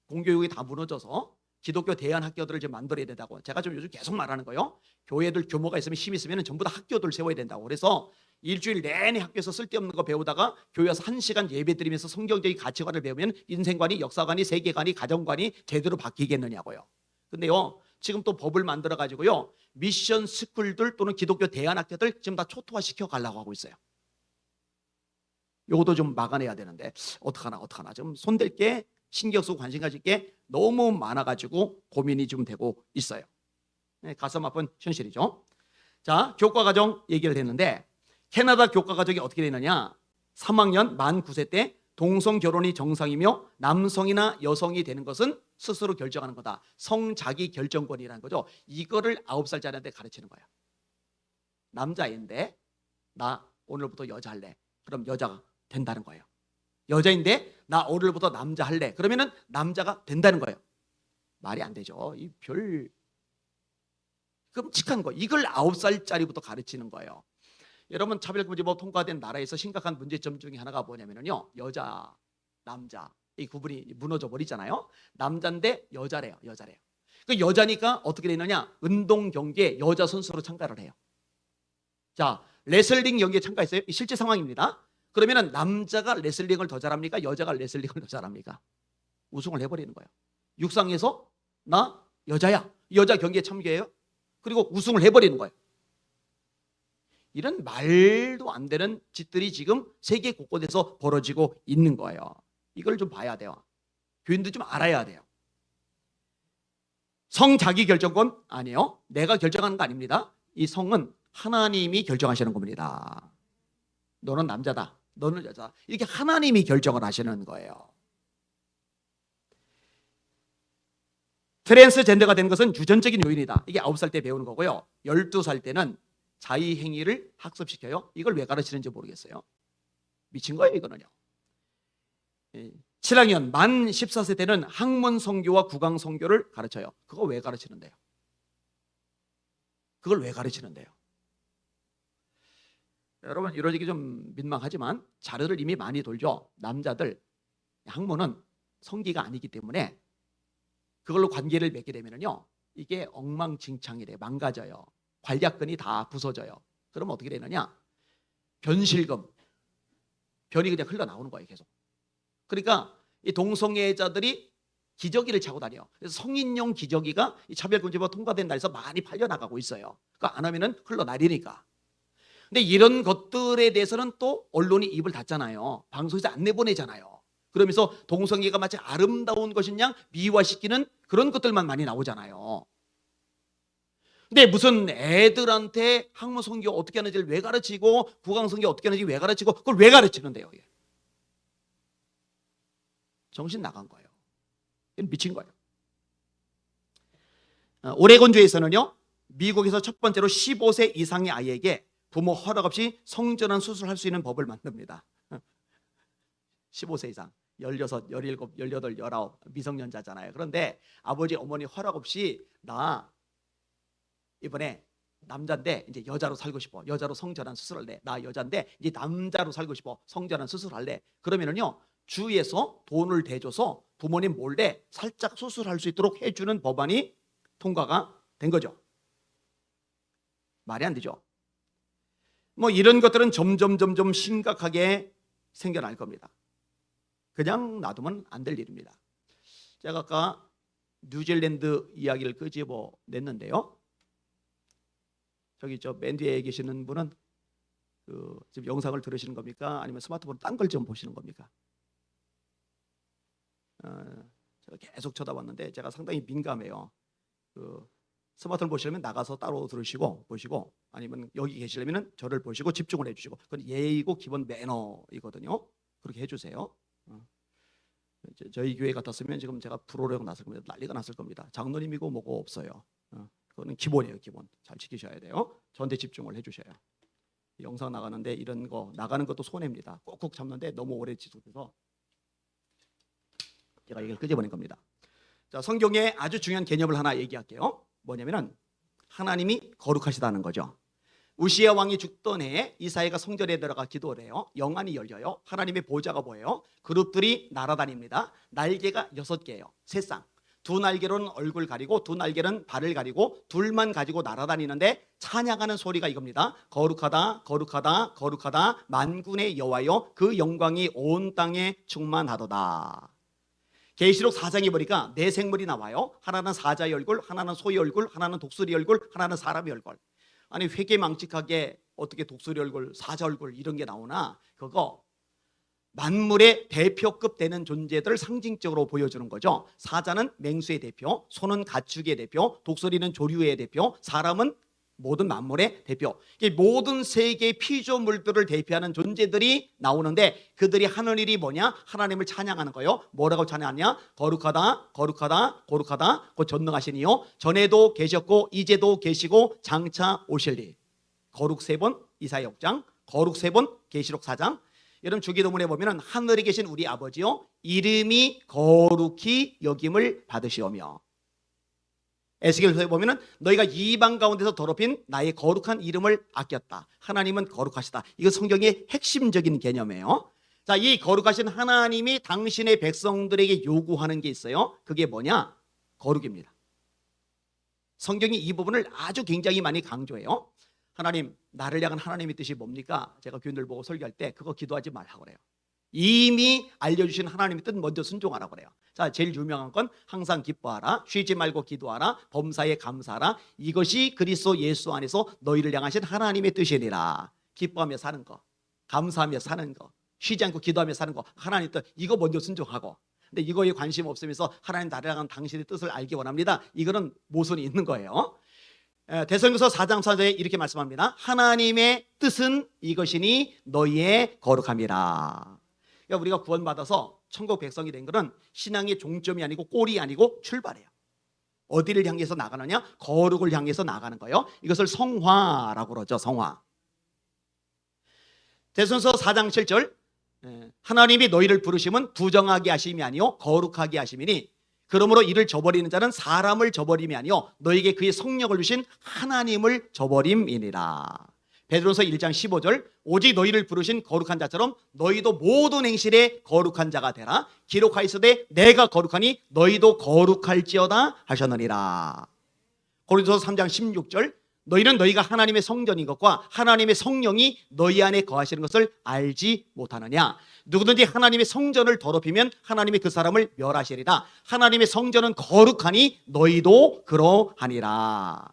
공교육이 다 무너져서 기독교 대안 학교들을 좀 만들어야 된다고 제가 좀 요즘 계속 말하는 거예요. 교회들 규모가 있으면 힘이 있으면 전부 다 학교들 세워야 된다고. 그래서 일주일 내내 학교에서 쓸데없는 거 배우다가 교회 와서 1시간 예배 드리면서 성경적인 가치관을 배우면 인생관이, 역사관이, 세계관이, 가정관이 제대로 바뀌겠느냐고요. 근데요 지금 또 법을 만들어 가지고요 미션 스쿨들 또는 기독교 대안 학교들 지금 다 초토화시켜 가려고 하고 있어요. 요것도 좀 막아내야 되는데 어떡하나 좀 손댈 게, 신경 쓰고 관심 가질 게 너무 많아가지고 고민이 좀 되고 있어요. 네, 가슴 아픈 현실이죠. 자, 교과과정 얘기를 했는데 캐나다 교과과정이 어떻게 되느냐? 3학년 만 9세 때 동성 결혼이 정상이며 남성이나 여성이 되는 것은 스스로 결정하는 거다. 성자기 결정권이라는 거죠. 이거를 9살짜리한테 가르치는 거예요. 남자인데 나 오늘부터 여자 할래. 그럼 여자가 된다는 거예요. 여자인데 나 오늘부터 남자 할래. 그러면은 남자가 된다는 거예요. 말이 안 되죠. 이 별 끔찍한 거. 이걸 9살짜리부터 가르치는 거예요. 여러분 차별금지법 통과된 나라에서 심각한 문제점 중에 하나가 뭐냐면요. 여자, 남자 이 구분이 무너져 버리잖아요. 남자인데 여자래요. 그 여자니까 어떻게 되느냐? 운동 경기에 여자 선수로 참가를 해요. 자, 레슬링 경기에 참가했어요. 이 실제 상황입니다. 그러면 남자가 레슬링을 더 잘합니까? 여자가 레슬링을 더 잘합니까? 우승을 해버리는 거예요. 육상에서 나 여자야. 여자 경기에 참가해요. 그리고 우승을 해버리는 거예요. 이런 말도 안 되는 짓들이 지금 세계 곳곳에서 벌어지고 있는 거예요. 이걸 좀 봐야 돼요. 교인들 좀 알아야 돼요. 성 자기결정권 아니에요. 내가 결정하는 거 아닙니다. 이 성은 하나님이 결정하시는 겁니다. 너는 남자다. 너는 여자다. 이렇게 하나님이 결정을 하시는 거예요. 트랜스젠더가 된 것은 유전적인 요인이다. 이게 9살 때 배우는 거고요. 12살 때는 자의행위를 학습시켜요. 이걸 왜 가르치는지 모르겠어요. 미친 거예요 이거는요. 7학년 만 14세 때는 학문 성교와 국왕 성교를 가르쳐요. 그거 왜 가르치는데요? 그걸 왜 가르치는데요? 여러분 이러기 좀 민망하지만 자료를 이미 많이 돌죠. 남자들 학문은 성기가 아니기 때문에 그걸로 관계를 맺게 되면요 이게 엉망진창이 돼요. 망가져요. 관략근이 다 부서져요. 그러면 어떻게 되느냐? 변실금, 변이 그냥 흘러나오는 거예요. 계속. 그러니까 이 동성애자들이 기저귀를 차고 다녀요. 그래서 성인용 기저귀가 이 차별금지법 통과된 날에서 많이 팔려나가고 있어요. 그거 안 하면은 흘러나리니까. 근데 이런 것들에 대해서는 또 언론이 입을 닫잖아요. 방송에서 안 내보내잖아요. 그러면서 동성애가 마치 아름다운 것인 양 미화시키는 그런 것들만 많이 나오잖아요. 근데 무슨 애들한테 학문 성교 어떻게 하는지를 왜 가르치고 국왕 성교 어떻게 하는지 왜 가르치고 그걸 왜 가르치는데요? 정신 나간 거예요. 미친 거예요. 오레곤주에서는요, 미국에서 첫 번째로 15세 이상의 아이에게 부모 허락 없이 성전환 수술할 수 있는 법을 만듭니다. 15세 이상, 16, 17, 18, 19 미성년자잖아요. 그런데 아버지 어머니 허락 없이 나 이번에 남자인데 이제 여자로 살고 싶어. 여자로 성전환 수술할래. 나 여자인데 이제 남자로 살고 싶어. 성전환 수술할래. 그러면은요, 주에서 돈을 대줘서 부모님 몰래 살짝 수술할 수 있도록 해주는 법안이 통과가 된 거죠. 말이 안 되죠. 뭐 이런 것들은 점점 심각하게 생겨날 겁니다. 그냥 놔두면 안 될 일입니다. 제가 아까 뉴질랜드 이야기를 끄집어 냈는데요. 저기 맨 뒤에 계시는 분은 지금 영상을 들으시는 겁니까? 아니면 스마트폰 딴 걸 좀 보시는 겁니까? 제가 계속 쳐다봤는데 제가 상당히 민감해요. 스마트폰 보시려면 나가서 따로 들으시고 보시고, 아니면 여기 계시려면 저를 보시고 집중을 해주시고, 그건 예의고 기본 매너이거든요. 그렇게 해주세요. 저희 교회 같았으면 지금 제가 불호령 났을 겁니다. 난리가 났을 겁니다. 장로님이고 뭐고 없어요. 그거는 기본이에요. 기본 잘 지키셔야 돼요. 저한테 집중을 해주셔요. 영상 나가는데 이런 거 나가는 것도 손해입니다. 꾹꾹 잡는데 너무 오래 지속해서 제가 이걸 끄집어낸 겁니다. 자, 성경에 아주 중요한 개념을 하나 얘기할게요. 뭐냐면은 하나님이 거룩하시다는 거죠. 우시야 왕이 죽던 해에 이사야가 성전에 들어가 기도를 해요. 영안이 열려요. 하나님의 보좌가 보여요. 그룹들이 날아다닙니다. 날개가 6개예요. 세 쌍. 두 날개로는 얼굴 가리고 두 날개는 발을 가리고 둘만 가지고 날아다니는데 찬양하는 소리가 이겁니다. 거룩하다 거룩하다 거룩하다 만군의 여호와여, 그 영광이 온 땅에 충만하도다. 계시록 4장에 보니까 네 생물이 나와요. 하나는 사자의 얼굴, 하나는 소의 얼굴, 하나는 독수리 얼굴, 하나는 사람의 얼굴. 아니 회개망측하게 어떻게 독수리 얼굴, 사자 얼굴 이런 게 나오나? 그거 만물의 대표급 되는 존재들을 상징적으로 보여주는 거죠. 사자는 맹수의 대표, 소는 가축의 대표, 독수리는 조류의 대표, 사람은 모든 만물의 대표. 모든 세계의 피조물들을 대표하는 존재들이 나오는데 그들이 하는 일이 뭐냐? 하나님을 찬양하는 거예요. 뭐라고 찬양하냐? 거룩하다 거룩하다 거룩하다 그 전능하시니요, 전에도 계셨고 이제도 계시고 장차 오실리. 거룩 3번 이사야 6장, 거룩 3번 계시록 4장. 여러분 주기도문에 보면 하늘에 계신 우리 아버지요, 이름이 거룩히 여김을 받으시오며. 에스겔서에 보면은 너희가 이방 가운데서 더럽힌 나의 거룩한 이름을 아꼈다. 하나님은 거룩하시다. 이거 성경의 핵심적인 개념이에요. 자, 이 거룩하신 하나님이 당신의 백성들에게 요구하는 게 있어요. 그게 뭐냐? 거룩입니다. 성경이 이 부분을 아주 굉장히 많이 강조해요. 하나님, 나를 향한 하나님의 뜻이 뭡니까? 제가 교인들 보고 설교할 때 그거 기도하지 말라고 그래요. 이미 알려주신 하나님의 뜻 먼저 순종하라고 그래요. 자, 제일 유명한 건 항상 기뻐하라, 쉬지 말고 기도하라, 범사에 감사하라, 이것이 그리스도 예수 안에서 너희를 향하신 하나님의 뜻이니라. 기뻐하며 사는 거, 감사하며 사는 거, 쉬지 않고 기도하며 사는 거, 하나님의 뜻, 이거 먼저 순종하고. 근데 이거에 관심 없으면서 하나님 나를 향한 당신의 뜻을 알기 원합니다. 이거는 모순이 있는 거예요. 데살로니가서 4장 4절에 이렇게 말씀합니다. 하나님의 뜻은 이것이니 너희의 거룩함이라. 그러니까 우리가 구원받아서 천국 백성이 된 것은 신앙의 종점이 아니고 꼴이 아니고 출발이에요. 어디를 향해서 나가느냐? 거룩을 향해서 나가는 거예요. 이것을 성화라고 그러죠. 성화. 데살로니가서 4장 7절, 하나님이 너희를 부르심은 부정하게 하심이 아니요 거룩하게 하심이니 그러므로 이를 저버리는 자는 사람을 저버림이 아니요 너에게 그의 성령을 주신 하나님을 저버림이니라. 베드로서 1장 15절, 오직 너희를 부르신 거룩한 자처럼 너희도 모든 행실에 거룩한 자가 되라. 기록하였으되 내가 거룩하니 너희도 거룩할지어다 하셨느니라. 고린도서 3장 16절, 너희는 너희가 하나님의 성전인 것과 하나님의 성령이 너희 안에 거하시는 것을 알지 못하느냐? 누구든지 하나님의 성전을 더럽히면 하나님이 그 사람을 멸하시리라. 하나님의 성전은 거룩하니 너희도 그러하니라.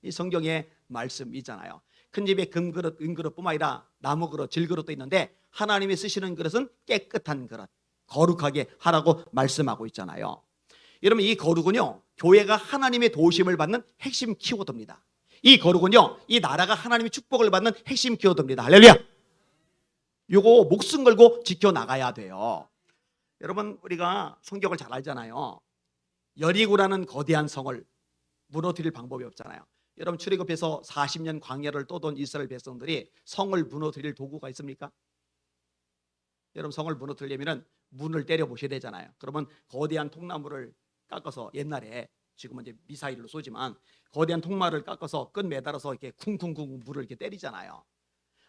이 성경의 말씀이잖아요. 큰 집에 금그릇, 은그릇뿐만 아니라 나무그릇, 질그릇도 있는데 하나님이 쓰시는 그릇은 깨끗한 그릇, 거룩하게 하라고 말씀하고 있잖아요. 여러분, 이 거룩은요, 교회가 하나님의 도우심을 받는 핵심 키워드입니다. 이 거룩은요, 이 나라가 하나님의 축복을 받는 핵심 키워드입니다. 할렐루야. 이거 목숨 걸고 지켜나가야 돼요. 여러분, 우리가 성경을 잘 알잖아요. 여리고라는 거대한 성을 무너뜨릴 방법이 없잖아요. 여러분 출애굽해서 40년 광야를 떠돈 이스라엘 백성들이 성을 무너뜨릴 도구가 있습니까? 여러분 성을 무너뜨리려면 문을 때려 보셔야 되잖아요. 그러면 거대한 통나무를 깎아서, 옛날에, 지금은 이제 미사일로 쏘지만 거대한 통나무를 깎아서 끈 매달아서 이렇게 쿵쿵쿵 물을 이렇게 때리잖아요.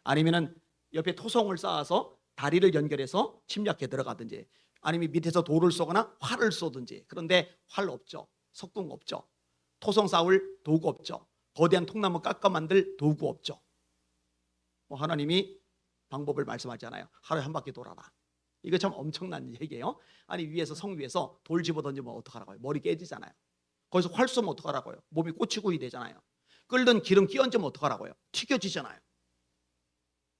아니면은 옆에 토성을 쌓아서 다리를 연결해서 침략해 들어가든지, 아니면 밑에서 돌을 쏘거나 활을 쏘든지. 그런데 활 없죠. 석궁 없죠. 토성 쌓을 도구 없죠. 거대한 통나무 깎아 만들 도구 없죠. 하나님이 방법을 말씀하잖아요. 하루에 한 바퀴 돌아라. 이거 참 엄청난 얘기예요. 아니 위에서, 성 위에서 돌 집어 던지면 어떡하라고요? 머리 깨지잖아요. 거기서 활 쏘면 어떡하라고요? 몸이 꼬치구이 되잖아요. 끓는 기름 끼얹으면 어떡하라고요? 튀겨지잖아요.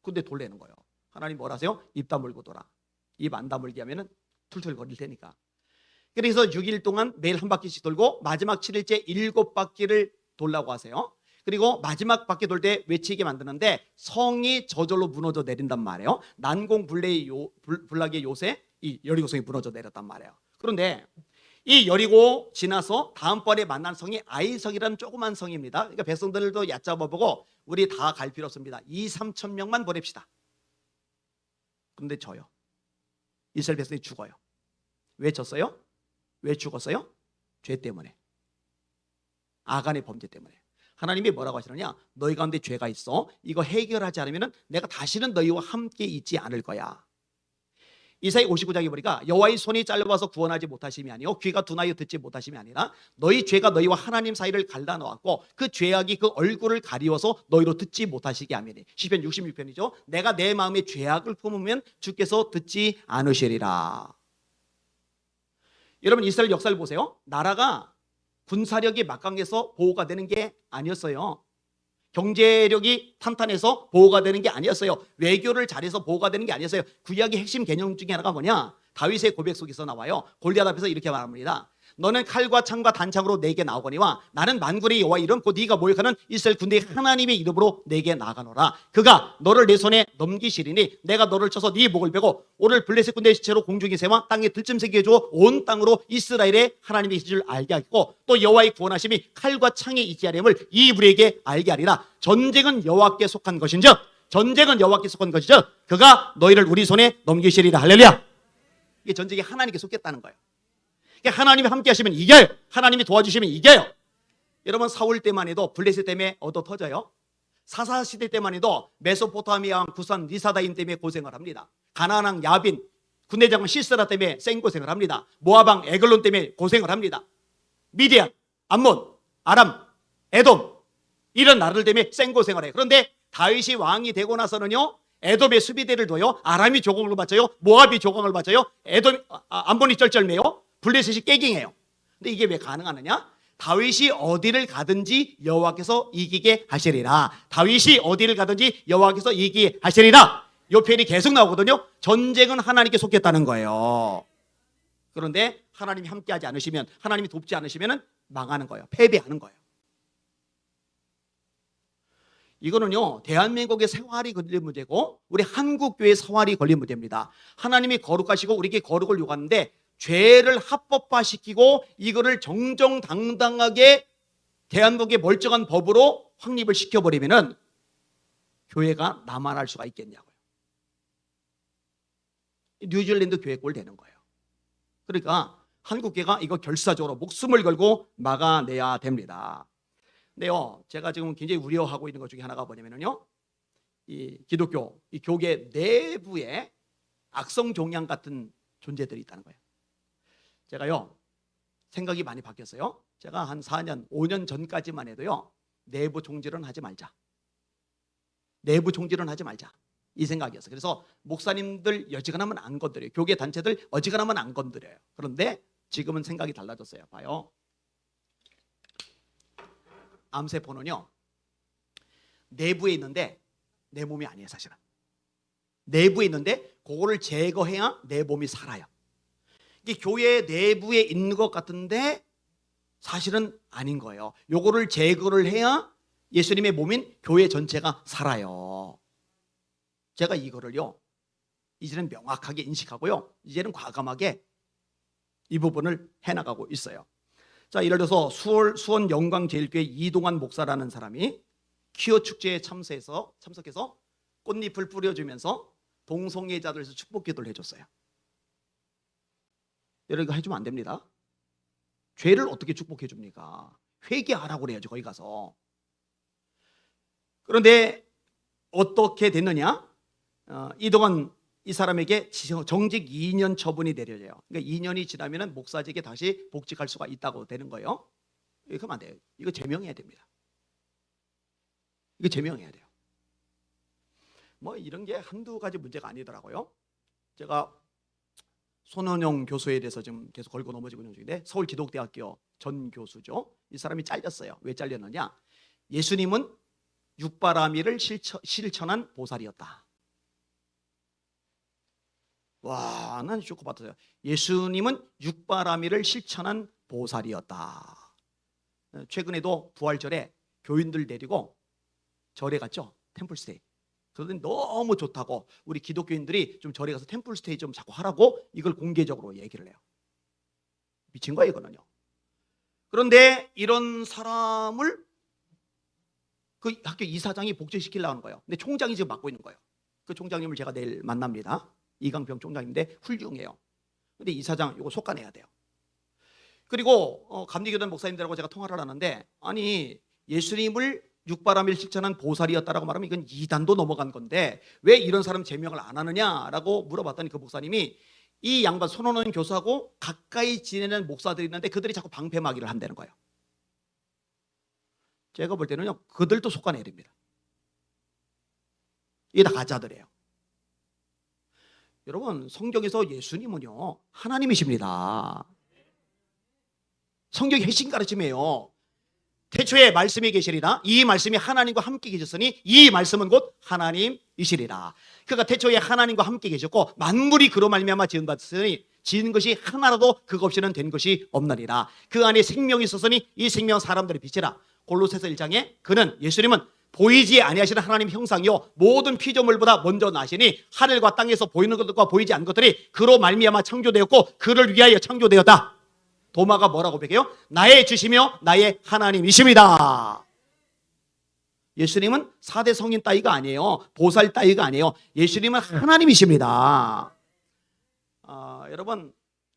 근데 돌래는 거예요. 하나님 뭐라 하세요? 입 다물고 돌아. 입 안 다물게 하면은 툴툴 거릴 테니까. 그래서 6일 동안 매일 한 바퀴씩 돌고 마지막 7일째 7바퀴를 돌라고 하세요. 그리고 마지막 바퀴 돌 때 외치게 만드는데 성이 저절로 무너져 내린단 말이에요. 난공불락의 요새 이 여리고성이 무너져 내렸단 말이에요. 그런데 이 여리고 지나서 다음번에 만난 성이 아이성이라는 조그만 성입니다. 그러니까 백성들도 얕잡아보고 우리 다 갈 필요 없습니다. 2~3천 명만 보냅시다. 그런데 져요. 이스라엘 백성이 죽어요. 왜 졌어요? 왜 죽었어요? 죄 때문에. 아간의 범죄 때문에. 하나님이 뭐라고 하시느냐? 너희 가운데 죄가 있어. 이거 해결하지 않으면 내가 다시는 너희와 함께 있지 않을 거야. 이사야 59장에 보니까 여호와의 손이 잘려와서 구원하지 못하심이 아니요 귀가 둔하여 듣지 못하심이 아니라 너희 죄가 너희와 하나님 사이를 갈라놓았고 그 죄악이 그 얼굴을 가리워서 너희로 듣지 못하시게 하미니. 시편 66편이죠. 내가 내 마음에 죄악을 품으면 주께서 듣지 않으시리라. 여러분 이스라엘 역사를 보세요. 나라가 군사력이 막강해서 보호가 되는 게 아니었어요. 경제력이 탄탄해서 보호가 되는 게 아니었어요. 외교를 잘해서 보호가 되는 게 아니었어요. 구약의 핵심 개념 중에 하나가 뭐냐? 다윗의 고백 속에서 나와요. 골리앗 앞에서 이렇게 말합니다. 너는 칼과 창과 단창으로 내게 나오거니와 나는 만군의 여호와 이름 곧 네가 모욕하는 이스라엘 군대의 하나님의 이름으로 내게 나아가노라. 그가 너를 내 손에 넘기시리니 내가 너를 쳐서 네 목을 베고 오늘 블레셋 군대의 시체로 공중에 세워 땅에 들짐승게 해주어 온 땅으로 이스라엘의 하나님의 있을 줄 알게 하겠고 또 여호와의 구원하심이 칼과 창에 있지 않음을 이 무리에게 알게 하리라. 전쟁은 여호와께 속한 것인즉 전쟁은 여호와께 속한 것이죠. 그가 너희를 우리 손에 넘기시리라. 할렐루야. 이게 전쟁이 하나님께 속했다는 거예요. 하나님이 함께 하시면 이겨요. 하나님이 도와주시면 이겨요. 여러분 사울 때만 해도 블레셋 때문에 얻어 터져요. 사사시대 때만 해도 메소포타미아 왕 구산 리사다임 때문에 고생을 합니다. 가나안 왕 야빈 군대장관 시스라 때문에 생고생을 합니다. 모압 왕 에글론 때문에 고생을 합니다. 미디안, 암몬, 아람, 에돔 이런 나라들 때문에 생고생을 해요. 그런데 다윗이 왕이 되고 나서는요 에돔의 수비대를 둬요. 아람이 조공을 바쳐요. 모압이 조공을 바쳐요. 암몬이 쩔쩔매요. 블레셋이 깨갱해요. 근데 이게 왜 가능하느냐? 다윗이 어디를 가든지 여호와께서 이기게 하시리라. 다윗이 어디를 가든지 여호와께서 이기게 하시리라. 이 표현이 계속 나오거든요. 전쟁은 하나님께 속했다는 거예요. 그런데 하나님이 함께하지 않으시면, 하나님이 돕지 않으시면 망하는 거예요. 패배하는 거예요. 이거는요 대한민국의 생활이 걸린 문제고 우리 한국교회의 생활이 걸린 문제입니다. 하나님이 거룩하시고 우리에게 거룩을 요구하는데 죄를 합법화시키고 이거를 정정당당하게 대한민국의 멀쩡한 법으로 확립을 시켜버리면 교회가 나만할 수가 있겠냐고요. 뉴질랜드 교회 꼴 되는 거예요. 그러니까 한국교회가 이거 결사적으로 목숨을 걸고 막아내야 됩니다. 근데요 제가 지금 굉장히 우려하고 있는 것 중에 하나가 뭐냐면요 이 기독교, 이 교계 내부에 악성 종양 같은 존재들이 있다는 거예요. 제가요 생각이 많이 바뀌었어요. 제가 한 4년, 5년 전까지만 해도요 내부 총질은 하지 말자. 내부 총질은 하지 말자. 이 생각이었어요. 그래서 목사님들 어지간하면 안 건드려요. 교계 단체들 어지간하면 안 건드려요. 그런데 지금은 생각이 달라졌어요. 봐요. 암세포는요 내부에 있는데 내 몸이 아니에요. 사실은 내부에 있는데 그거를 제거해야 내 몸이 살아요. 이게 교회 내부에 있는 것 같은데 사실은 아닌 거예요. 요거를 제거를 해야 예수님의 몸인 교회 전체가 살아요. 제가 이거를요 이제는 명확하게 인식하고요 이제는 과감하게 이 부분을 해나가고 있어요. 자, 예를 들어서 수원 영광제일교회 이동환 목사라는 사람이 퀴어 축제에 참석해서 꽃잎을 뿌려주면서 동성애자들에서 축복 기도를 해줬어요. 여러분, 이거 해주면 안 됩니다. 죄를 어떻게 축복해 줍니까? 회개하라고 그래야죠, 거기 가서. 그런데 어떻게 됐느냐? 이동안 이 사람에게 정직 2년 처분이 내려져요. 그러니까 2년이 지나면 목사직에 다시 복직할 수가 있다고 되는 거예요. 그러면 안 돼요. 이거 제명해야 됩니다. 이거 제명해야 돼요. 뭐 이런 게 한두 가지 문제가 아니더라고요. 제가 손원영 교수에 대해서 지금 계속 걸고 넘어지고 있는 중인데, 서울기독대학교 전 교수죠. 이 사람이 잘렸어요. 왜 잘렸느냐? 예수님은 육바라밀을 실천한 보살이었다. 와, 난 쇼크 받았어요. 예수님은 육바라밀을 실천한 보살이었다. 최근에도 부활절에 교인들 데리고 절에 갔죠. 템플스테이. 그러더니 너무 좋다고 우리 기독교인들이 좀 절에 가서 템플스테이 좀 자꾸 하라고 이걸 공개적으로 얘기를 해요. 미친 거예요, 이거는요. 그런데 이런 사람을 그 학교 이사장이 복직시키려고 하는 거예요. 근데 총장이 지금 맡고 있는 거예요. 그 총장님을 제가 내일 만납니다. 이강병 총장인데 훌륭해요. 근데 이사장 이거 속아내야 돼요. 그리고 감리교단 목사님들하고 제가 통화를 하는데, 아니 예수님을 육바라밀 실천한 보살이었다라고 말하면 이건 이단도 넘어간 건데 왜 이런 사람 제명을 안 하느냐라고 물어봤더니 그 목사님이 이 양반 손원원 교수하고 가까이 지내는 목사들이 있는데 그들이 자꾸 방패막이를 한다는 거예요. 제가 볼 때는요, 그들도 속아내야 됩니다. 이게 다 가짜들이에요. 여러분, 성경에서 예수님은요 하나님이십니다. 성경이 핵심 가르침이에요. 태초에 말씀이 계시리라. 이 말씀이 하나님과 함께 계셨으니 이 말씀은 곧 하나님이시리라. 그러니까 태초에 하나님과 함께 계셨고 만물이 그로 말미암아 지은 것이 하나라도 그것 없이는 된 것이 없나니라. 그 안에 생명이 있었으니 이 생명은 사람들의 빛이라. 골로새서 1장에 그는 예수님은 보이지 아니하시는 하나님 형상이요 모든 피조물보다 먼저 나시니 하늘과 땅에서 보이는 것들과 보이지 않는 것들이 그로 말미암아 창조되었고 그를 위하여 창조되었다. 도마가 뭐라고 고백해요? 나의 주시며 나의 하나님이십니다. 예수님은 4대 성인 따위가 아니에요. 보살 따위가 아니에요. 예수님은 하나님이십니다. 여러분,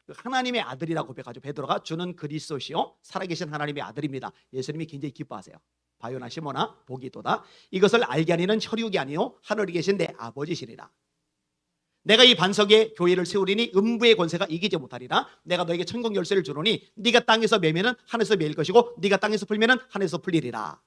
하나님의 아들이라고 고백하죠. 베드로가 주는 그리스도시요 살아계신 하나님의 아들입니다. 예수님이 굉장히 기뻐하세요. 바요나 시모나 복이 있도다. 이것을 알게 하니는 혈육이 아니요 하늘에 계신 내 아버지시리라. 내가 이 반석에 교회를 세우리니 음부의 권세가 이기지 못하리라. 내가 너에게 천국 열쇠를 주노니 네가 땅에서 매면은 하늘에서 매일 것이고 네가 땅에서 풀면은 하늘에서 풀리리라.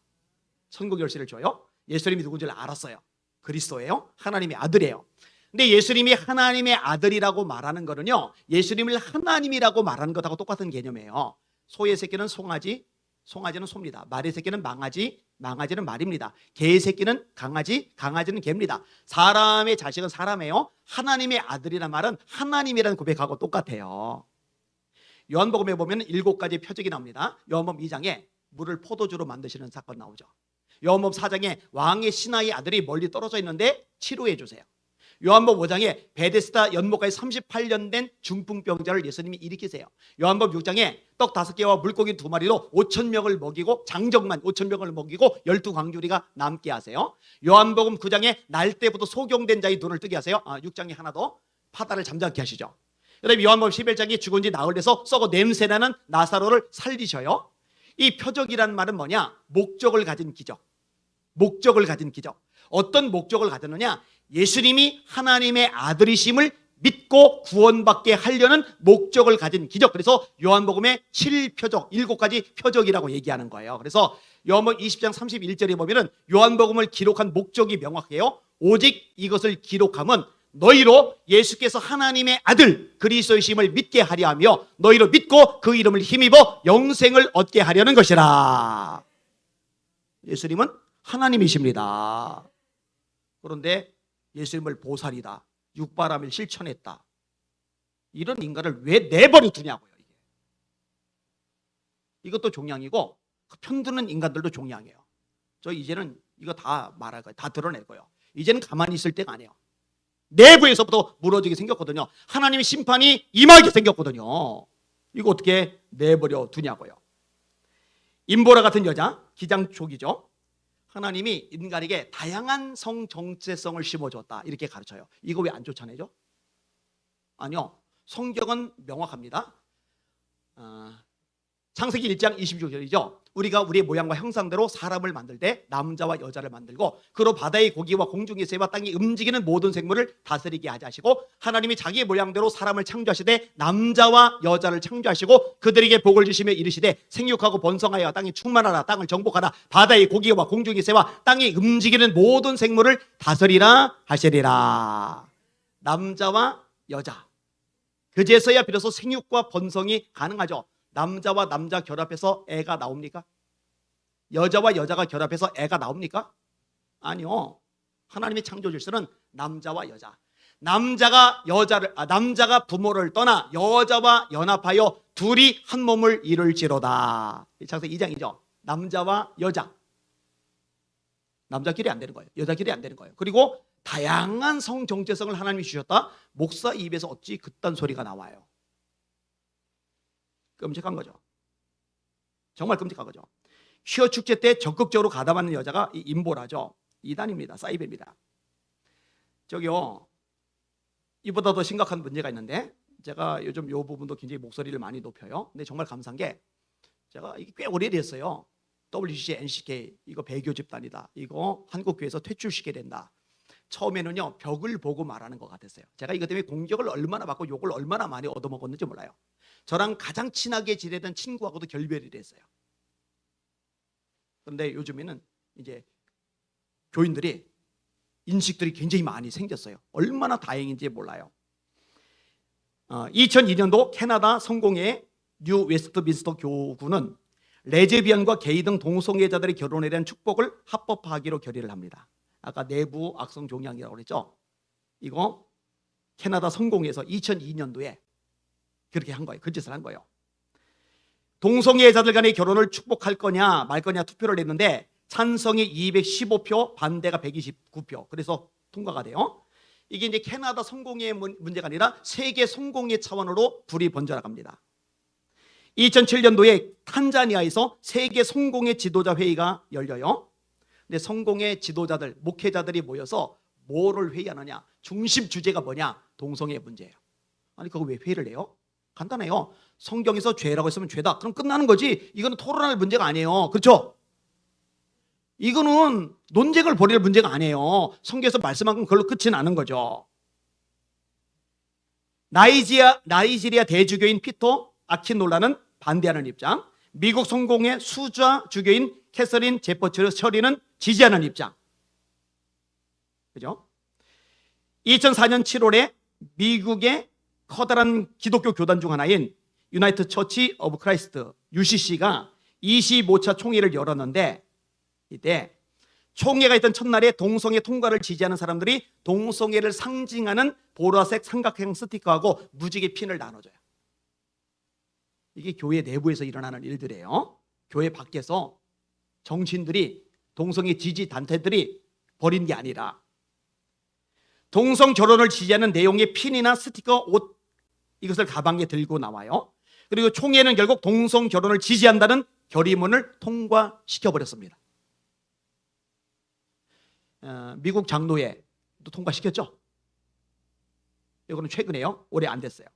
천국 열쇠를 줘요. 예수님이 누군지를 알았어요. 그리스도예요. 하나님의 아들이에요. 근데 예수님이 하나님의 아들이라고 말하는 거는요, 예수님을 하나님이라고 말하는 것하고 똑같은 개념이에요. 소의 새끼는 송아지, 송아지는 소입니다. 말의 새끼는 망아지, 망아지는 말입니다. 개의 새끼는 강아지, 강아지는 개입니다. 사람의 자식은 사람이에요. 하나님의 아들이라는 말은 하나님이라는 고백하고 똑같아요. 요한복음에 보면 7가지 표적이 나옵니다. 요한복음 2장에 물을 포도주로 만드시는 사건 나오죠. 요한복음 4장에 왕의 신하의 아들이 멀리 떨어져 있는데 치료해 주세요. 요한복음 5장에 베데스다 연못가에 38년 된 중풍병자를 예수님이 일으키세요. 요한복음 6장에 떡 5개와 물고기 2마리로 5,000명을 먹이고 장정만 5,000명을 먹이고 12광주리가 남게 하세요. 요한복음 9장에 날 때부터 소경된 자의 눈을 뜨게 하세요. 6장에 하나 더 파다를 잠잠케 하시죠. 그다음에 요한복음 11장에 죽은 지 나흘 돼서 썩어 냄새나는 나사로를 살리셔요. 이 표적이라는 말은 뭐냐? 목적을 가진 기적. 목적을 가진 기적. 어떤 목적을 가졌느냐? 예수님이 하나님의 아들이심을 믿고 구원받게 하려는 목적을 가진 기적. 그래서 요한복음의 7표적, 7가지 표적이라고 얘기하는 거예요. 그래서 요한복음 20장 31절에 보면은 요한복음을 기록한 목적이 명확해요. 오직 이것을 기록함은 너희로 예수께서 하나님의 아들 그리스도이심을 믿게 하려 하며 너희로 믿고 그 이름을 힘입어 영생을 얻게 하려는 것이라. 예수님은 하나님이십니다. 그런데 예수님을 보살이다, 육바라밀 실천했다, 이런 인간을 왜 내버려 두냐고요. 이것도 종양이고 편드는 인간들도 종양이에요. 저 이제는 이거 다 말할 거예요. 다 드러낼 거예요. 이제는 가만히 있을 때가 아니에요. 내부에서부터 무너지게 생겼거든요. 하나님의 심판이 임하게 생겼거든요. 이거 어떻게 내버려 두냐고요. 임보라 같은 여자, 기장족이죠. 하나님이 인간에게 다양한 성 정체성을 심어줬다 이렇게 가르쳐요. 이거 왜 안 쫓아내죠? 아니요, 성경은 명확합니다. 창세기 1장 26절이죠. 우리가 우리의 모양과 형상대로 사람을 만들 때 남자와 여자를 만들고 그로 바다의 고기와 공중의 새와 땅이 움직이는 모든 생물을 다스리게 하시고 하나님이 자기의 모양대로 사람을 창조하시되 남자와 여자를 창조하시고 그들에게 복을 주시며 이르시되 생육하고 번성하여 땅에 충만하라 땅을 정복하라 바다의 고기와 공중의 새와 땅이 움직이는 모든 생물을 다스리라 하시리라. 남자와 여자, 그제서야 비로소 생육과 번성이 가능하죠. 남자와 남자 결합해서 애가 나옵니까? 여자와 여자가 결합해서 애가 나옵니까? 아니요. 하나님의 창조 질서는 남자와 여자. 남자가 부모를 떠나 여자와 연합하여 둘이 한 몸을 이룰지로다. 창세기 2장이죠. 남자와 여자. 남자끼리 안 되는 거예요. 여자끼리 안 되는 거예요. 그리고 다양한 성 정체성을 하나님이 주셨다. 목사 입에서 어찌 그딴 소리가 나와요? 끔찍한 거죠. 정말 끔찍한 거죠. 퀴어 축제 때 적극적으로 가담하는 여자가 이 임보라죠. 이단입니다. 사이베입니다. 저기요, 이보다 더 심각한 문제가 있는데 제가 요즘 이 부분도 굉장히 목소리를 많이 높여요. 근데 정말 감사한 게 제가 이게 꽤 오래됐어요. WCC, NCK 이거 배교 집단이다. 이거 한국교회에서 퇴출시켜야 된다. 처음에는요 벽을 보고 말하는 것 같았어요. 제가 이것 때문에 공격을 얼마나 받고 욕을 얼마나 많이 얻어먹었는지 몰라요. 저랑 가장 친하게 지내던 친구하고도 결별이 됐어요. 그런데 요즘에는 이제 교인들이 인식들이 굉장히 많이 생겼어요. 얼마나 다행인지 몰라요. 2002년도 캐나다 성공의 뉴 웨스트민스터 교구는 레즈비언과 게이 등 동성애자들의 결혼에 대한 축복을 합법화하기로 결의를 합니다. 아까 내부 악성 종양이라고 그랬죠. 이거 캐나다 성공에서 2002년도에 그렇게 한 거예요. 그 짓을 한 거예요. 동성애자들 간의 결혼을 축복할 거냐 말 거냐 투표를 했는데 찬성이 215표, 반대가 129표. 그래서 통과가 돼요. 이게 이제 캐나다 성공의 문제가 아니라 세계 성공의 차원으로 불이 번져나갑니다. 2007년도에 탄자니아에서 세계 성공의 지도자 회의가 열려요. 근데 성공의 지도자들, 목회자들이 모여서 뭐를 회의하느냐? 중심 주제가 뭐냐? 동성애 문제예요. 아니 그거 왜 회의를 해요? 간단해요. 성경에서 죄라고 했으면 죄다. 그럼 끝나는 거지. 이거는 토론할 문제가 아니에요. 그렇죠? 이거는 논쟁을 벌일 문제가 아니에요. 성경에서 말씀한 건 그걸로 끝이 나는 거죠. 나이지리아 대주교인 피터 아키놀라는 반대하는 입장, 미국 성공의 수자 주교인 캐서린 제퍼 처리는 지지하는 입장. 그죠? 2004년 7월에 미국의 커다란 기독교 교단 중 하나인 유나이티드 처치 오브 크라이스트 UCC가 25차 총회를 열었는데 이때 총회가 있던 첫날에 동성애 통과를 지지하는 사람들이 동성애를 상징하는 보라색 삼각형 스티커하고 무지개 핀을 나눠줘요. 이게 교회 내부에서 일어나는 일들이에요. 교회 밖에서 정치인들이 동성애 지지 단체들이 벌인 게 아니라 동성 결혼을 지지하는 내용의 핀이나 스티커, 옷 이것을 가방에 들고 나와요. 그리고 총회는 결국 동성 결혼을 지지한다는 결의문을 통과시켜버렸습니다. 미국 장로회도 통과시켰죠. 이거는 최근에요. 올해 안 됐어요.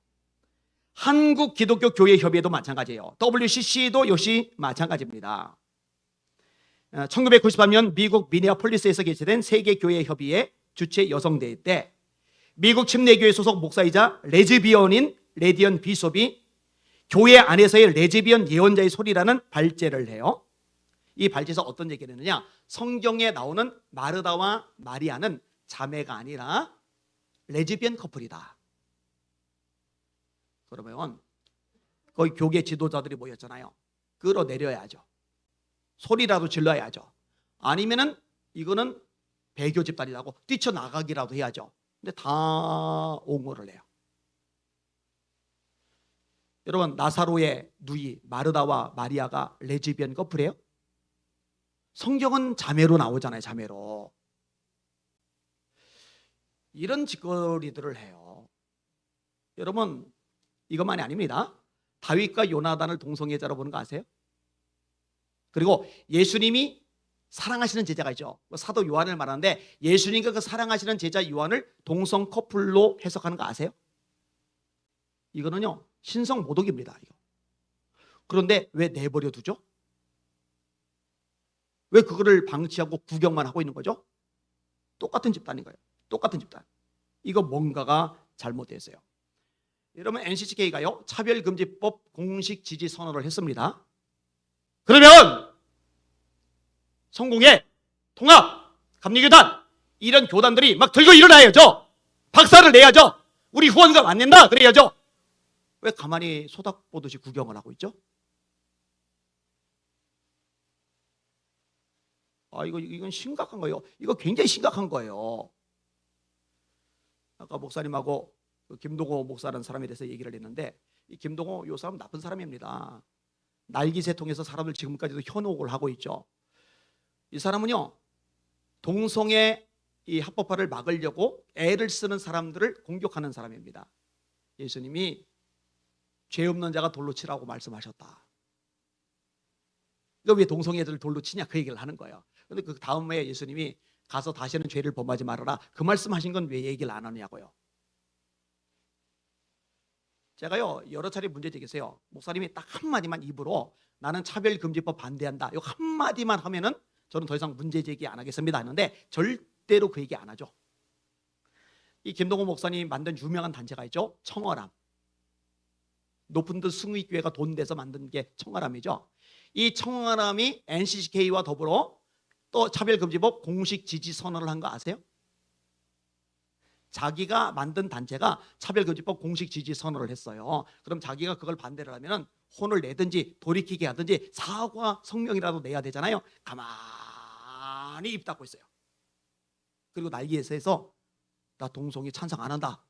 한국 기독교 교회 협의회도 마찬가지예요. WCC도 역시 마찬가지입니다. 1993년 미국 미네아폴리스에서 개최된 세계교회 협의회 주최 여성대회 때 미국 침례교회 소속 목사이자 레즈비언인 레디언 비숍이 교회 안에서의 레즈비언 예언자의 소리라는 발제를 해요. 이 발제에서 어떤 얘기를 했느냐? 성경에 나오는 마르다와 마리아는 자매가 아니라 레즈비언 커플이다. 그러면 거기 교계 지도자들이 모였잖아요. 끌어내려야죠. 소리라도 질러야죠. 아니면은 이거는 배교 집단이라고 뛰쳐나가기라도 해야죠. 근데 다 옹호를 해요. 여러분, 나사로의 누이 마르다와 마리아가 레즈비언 커플이에요? 성경은 자매로 나오잖아요. 자매로. 이런 짓거리들을 해요. 여러분, 이것만이 아닙니다. 다윗과 요나단을 동성애자로 보는 거 아세요? 그리고 예수님이 사랑하시는 제자가 있죠. 사도 요한을 말하는데 예수님과 그 사랑하시는 제자 요한을 동성 커플로 해석하는 거 아세요? 이거는요 신성 모독입니다. 이거. 그런데 왜 내버려 두죠? 왜 그거를 방치하고 구경만 하고 있는 거죠? 똑같은 집단인 거예요. 똑같은 집단. 이거 뭔가가 잘못됐어요. 여러분 NCCK가요 차별금지법 공식 지지 선언을 했습니다. 그러면 성공회, 통합, 감리교단 이런 교단들이 막 들고 일어나야죠. 박살을 내야죠. 우리 후원금 안 낸다 그래야죠. 왜 가만히 소닥 보듯이 구경을 하고 있죠? 이건 심각한 거예요. 이거 굉장히 심각한 거예요. 아까 목사님하고 김동호 목사라는 사람에 대해서 얘기를 했는데 이 김동호 요 사람 나쁜 사람입니다. 날깃에 통해서 사람을 지금까지도 현혹을 하고 있죠. 이 사람은요 동성애 이 합법화를 막으려고 애를 쓰는 사람들을 공격하는 사람입니다. 예수님이 죄 없는 자가 돌로 치라고 말씀하셨다. 이거 왜 동성애들을 돌로 치냐 그 얘기를 하는 거예요. 그런데 그 다음에 예수님이 가서 다시는 죄를 범하지 말아라 그 말씀하신 건 왜 얘기를 안 하느냐고요. 제가요 여러 차례 문제 제기했어요. 목사님이 딱 한마디만 입으로 나는 차별금지법 반대한다 이 한마디만 하면은 저는 더 이상 문제 제기 안 하겠습니다 하는데 절대로 그 얘기 안 하죠. 이 김동호 목사님 만든 유명한 단체가 있죠. 청어람. 높은 듯 승의교회가 돈 내서 만든 게 청어람이죠. 이 청어람이 NCCK와 더불어 또 차별금지법 공식 지지 선언을 한 거 아세요? 자기가 만든 단체가 차별금지법 공식 지지 선언을 했어요. 그럼 자기가 그걸 반대를 하면은 혼을 내든지 돌이키게 하든지 사과 성명이라도 내야 되잖아요. 가만히 입 닫고 있어요. 그리고 날개에서 나 동성애 찬성 안 한다.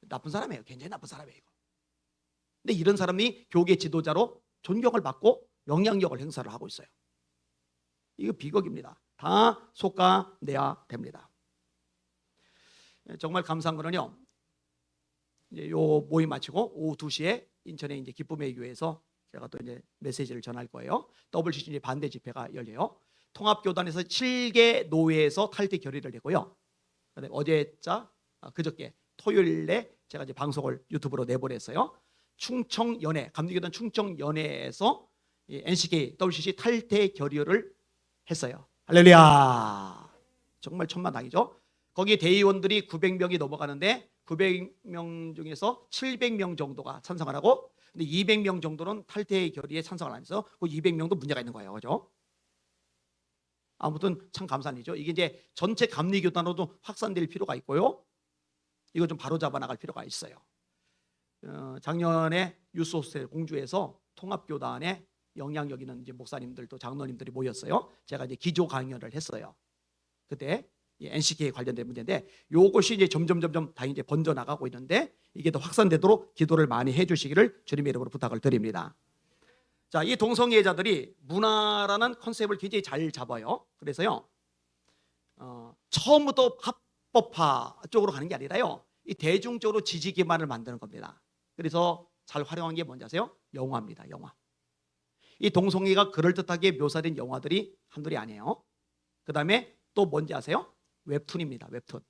나쁜 사람이에요. 굉장히 나쁜 사람이에요. 근데 이런 사람이 교계 지도자로 존경을 받고 영향력을 행사를 하고 있어요. 이거 비극입니다. 다 솎아내야 됩니다. 정말 감사한 거는요. 이제 요 모임 마치고 오후 2시에 인천의 이제 기쁨의 교회에서 제가 또 이제 메시지를 전할 거예요. WCC 반대 집회가 열려요. 통합교단에서 7개 노회에서 탈퇴 결의를 했고요. 그저께 토요일에 제가 이제 방송을 유튜브로 내보냈어요. 충청연회 감리교단 충청연회에서 NCK WCC 탈퇴 결의를 했어요. 할렐루야. 정말 천만다행이죠. 거기 대의원들이 900명이 넘어가는데 900명 중에서 700명 정도가 찬성을 하고 근데 200명 정도는 탈퇴 결의에 찬성을 안 해서 그 200명도 문제가 있는 거예요. 그죠? 아무튼 참 감사한 일이죠. 이게 이제 전체 감리교단으로도 확산될 필요가 있고요. 이거 좀 바로잡아 나갈 필요가 있어요. 작년에 유스호스텔 공주에서 통합교단에 영향력 있는 이제 목사님들 또 장로님들이 모였어요. 제가 이제 기조 강연을 했어요. 그때 NCK 관련된 문제인데 이것이 이제 점점 다 이제 번져 나가고 있는데 이게 더 확산되도록 기도를 많이 해주시기를 주님의 이름으로 부탁을 드립니다. 자, 이 동성애자들이 문화라는 컨셉을 굉장히 잘 잡아요. 그래서요, 처음부터 합법화 쪽으로 가는 게 아니라요, 이 대중적으로 지지 기반을 만드는 겁니다. 그래서 잘 활용한 게 뭔지 아세요? 영화입니다. 영화. 이 동성애가 그럴듯하게 묘사된 영화들이 한둘이 아니에요. 그 다음에 또 뭔지 아세요? 웹툰입니다. 웹툰.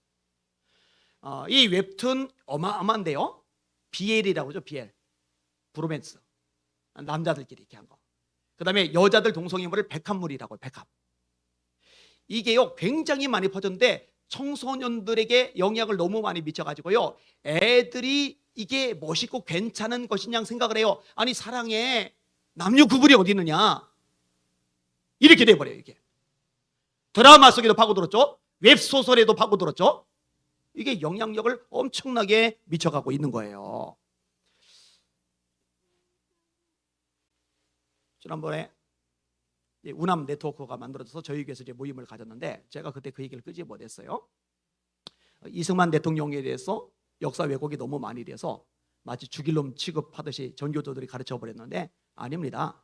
이 웹툰 어마어마한데요. BL이라고 하죠. BL. 브로맨스. 남자들끼리 이렇게 한 거. 그 다음에 여자들 동성애물을 백합물이라고 해요. 백합. 이게요 굉장히 많이 퍼졌는데 청소년들에게 영향을 너무 많이 미쳐가지고요 애들이 이게 멋있고 괜찮은 것이냐 생각을 해요. 아니 사랑에 남녀 구분이 어디 있느냐 이렇게 돼버려요. 이게 드라마 속에도 파고들었죠. 웹소설에도 파고들었죠. 이게 영향력을 엄청나게 미쳐가고 있는 거예요. 지난번에 우남 네트워크가 만들어져서 저희 교회에서 이제 모임을 가졌는데 제가 그때 그 얘기를 끄지 못했어요. 이승만 대통령에 대해서 역사 왜곡이 너무 많이 돼서 마치 죽일놈 취급하듯이 전교조들이 가르쳐 버렸는데 아닙니다.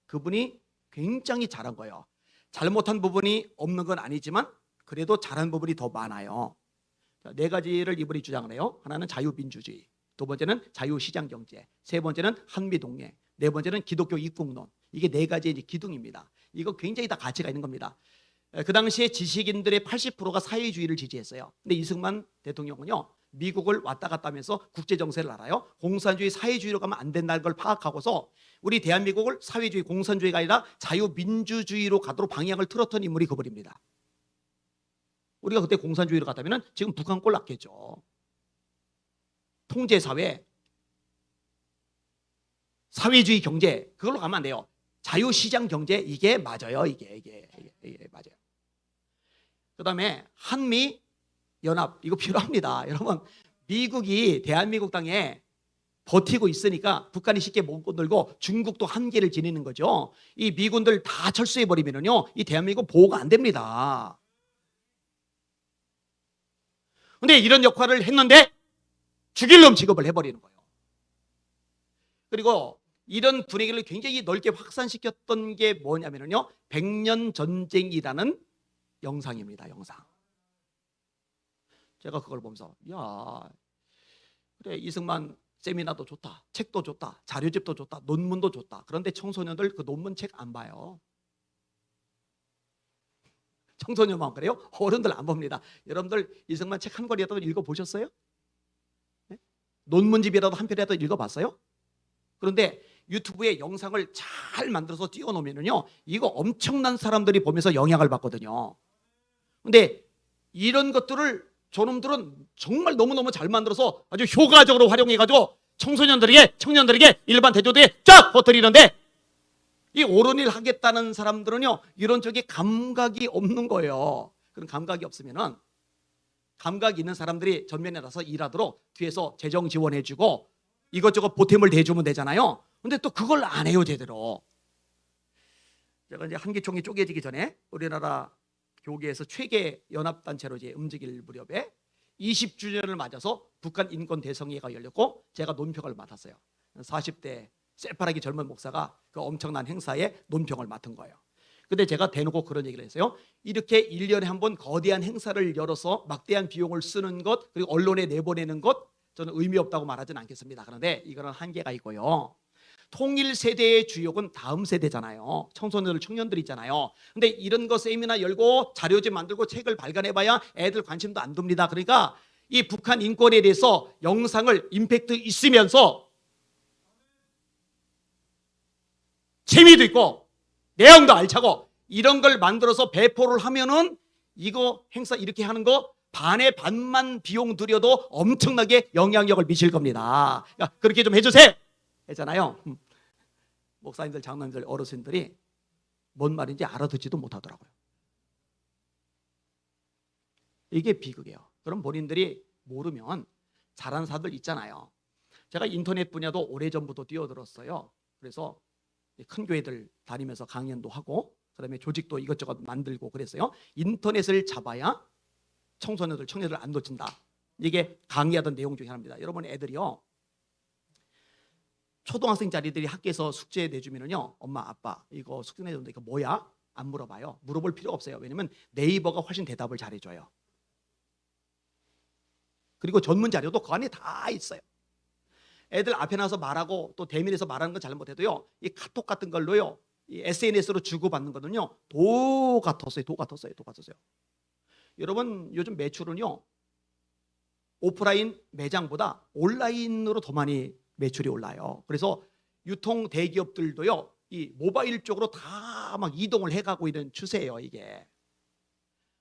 그분이 굉장히 잘한 거예요. 잘못한 부분이 없는 건 아니지만 그래도 잘한 부분이 더 많아요. 네 가지를 이분이 주장을 해요. 하나는 자유민주주의, 두 번째는 자유시장경제, 세 번째는 한미동맹, 네 번째는 기독교 입국론. 이게 네 가지의 이제 기둥입니다. 이거 굉장히 다 가치가 있는 겁니다. 그 당시에 지식인들의 80%가 사회주의를 지지했어요. 근데 이승만 대통령은요, 미국을 왔다 갔다 하면서 국제 정세를 알아요. 공산주의, 사회주의로 가면 안 된다는 걸 파악하고서 우리 대한민국을 사회주의, 공산주의가 아니라 자유민주주의로 가도록 방향을 틀었던 인물이 그분입니다. 우리가 그때 공산주의로 갔다면 지금 북한 꼴 났겠죠. 통제사회, 사회주의 경제, 그걸로 가면 안 돼요. 자유시장 경제, 이게 맞아요. 이게 맞아요. 그 다음에 한미 연합, 이거 필요합니다. 여러분, 미국이 대한민국 땅에 버티고 있으니까 북한이 쉽게 못 건들고 중국도 한계를 지니는 거죠. 이 미군들 다 철수해버리면요, 이 대한민국 보호가 안 됩니다. 근데 이런 역할을 했는데 죽일 놈 취급을 해버리는 거예요. 그리고 이런 분위기를 굉장히 넓게 확산시켰던 게 뭐냐면요, 백년 전쟁이라는 영상입니다. 영상. 제가 그걸 보면서 야, 그래, 이승만 세미나도 좋다, 책도 좋다, 자료집도 좋다, 논문도 좋다. 그런데 청소년들 그 논문 책 안 봐요. 청소년만 그래요? 어른들 안 봅니다. 여러분들 이승만 책 한 권이라도 읽어보셨어요? 네? 논문집이라도 한 편이라도 읽어봤어요? 그런데 유튜브에 영상을 잘 만들어서 띄워놓으면요, 이거 엄청난 사람들이 보면서 영향을 받거든요. 근데 이런 것들을 저놈들은 정말 너무너무 잘 만들어서 아주 효과적으로 활용해가지고 청년들에게 일반 대중들에게 쫙 퍼뜨리는데, 이 옳은 일 하겠다는 사람들은요, 이런 쪽에 감각이 없는 거예요. 그런 감각이 없으면은, 감각 있는 사람들이 전면에 나서 일하도록 뒤에서 재정 지원해주고 이것저것 보탬을 대주면 되잖아요. 근데 또 그걸 안 해요, 제대로. 제가 이제 한기총이 쪼개지기 전에 우리나라 교계에서 최계 연합단체로 이제 움직일 무렵에 20주년을 맞아서 북한 인권 대성회가 열렸고 제가 논평을 맡았어요. 40대 새파랗게 젊은 목사가 그 엄청난 행사에 논평을 맡은 거예요. 근데 제가 대놓고 그런 얘기를 했어요. 이렇게 1년에 한 번 거대한 행사를 열어서 막대한 비용을 쓰는 것, 그리고 언론에 내보내는 것, 저는 의미 없다고 말하지는 않겠습니다. 그런데 이거는 한계가 있고요. 통일 세대의 주역은 다음 세대잖아요. 청소년들, 청년들 있잖아요. 근데 이런 거 세미나 열고 자료집 만들고 책을 발간해봐야 애들 관심도 안 둡니다. 그러니까 이 북한 인권에 대해서 영상을 임팩트 있으면서 재미도 있고 내용도 알차고 이런 걸 만들어서 배포를 하면은 이거 행사 이렇게 하는 거 반의 반만 비용 들여도 엄청나게 영향력을 미칠 겁니다. 그러니까 그렇게 좀 해주세요 했잖아요. 목사님들, 장로님들, 어르신들이 뭔 말인지 알아듣지도 못하더라고요. 이게 비극이에요. 그럼 본인들이 모르면 잘하는 사람들 있잖아요. 제가 인터넷 분야도 오래전부터 뛰어들었어요. 그래서 큰 교회들 다니면서 강연도 하고 그다음에 조직도 이것저것 만들고 그랬어요. 인터넷을 잡아야 청소년들, 청년들 안 놓친다. 이게 강의하던 내용 중에 하나입니다. 여러분 애들이요, 초등학생짜리들이 학교에서 숙제 내주면은요, 엄마 아빠 이거 숙제 내줬는데 이거 뭐야? 안 물어봐요. 물어볼 필요가 없어요. 왜냐면 네이버가 훨씬 대답을 잘해줘요. 그리고 전문 자료도 그 안에 다 있어요. 애들 앞에 나서 말하고 또 대면에서 말하는 건 잘 못해도요, 이 카톡 같은 걸로요, 이 SNS로 주고받는 거는요, 도 같았어요. 여러분 요즘 매출은요, 오프라인 매장보다 온라인으로 더 많이 매출이 올라요. 그래서 유통 대기업들도요, 이 모바일 쪽으로 다 막 이동을 해가고 있는 추세예요. 이게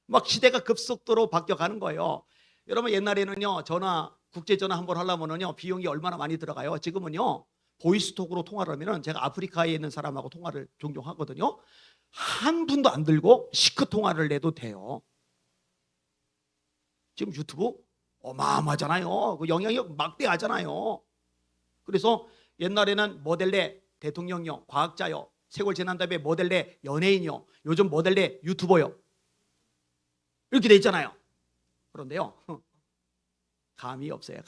막 시대가 급속도로 바뀌어가는 거예요. 여러분 옛날에는요, 전화, 국제 전화 한 번 하려면요 비용이 얼마나 많이 들어가요. 지금은요 보이스톡으로 통화를 하면은, 제가 아프리카에 있는 사람하고 통화를 종종 하거든요. 한 푼도 안 들고 시크 통화를 해도 돼요. 지금 유튜브 어마어마하잖아요. 그 영향력 막대하잖아요. 그래서 옛날에는 모델래 대통령요, 과학자요, 세월 지난 다음에 모델래 연예인요, 요즘 모델래 유튜버요, 이렇게 돼 있잖아요. 그런데요, 감이 없어요.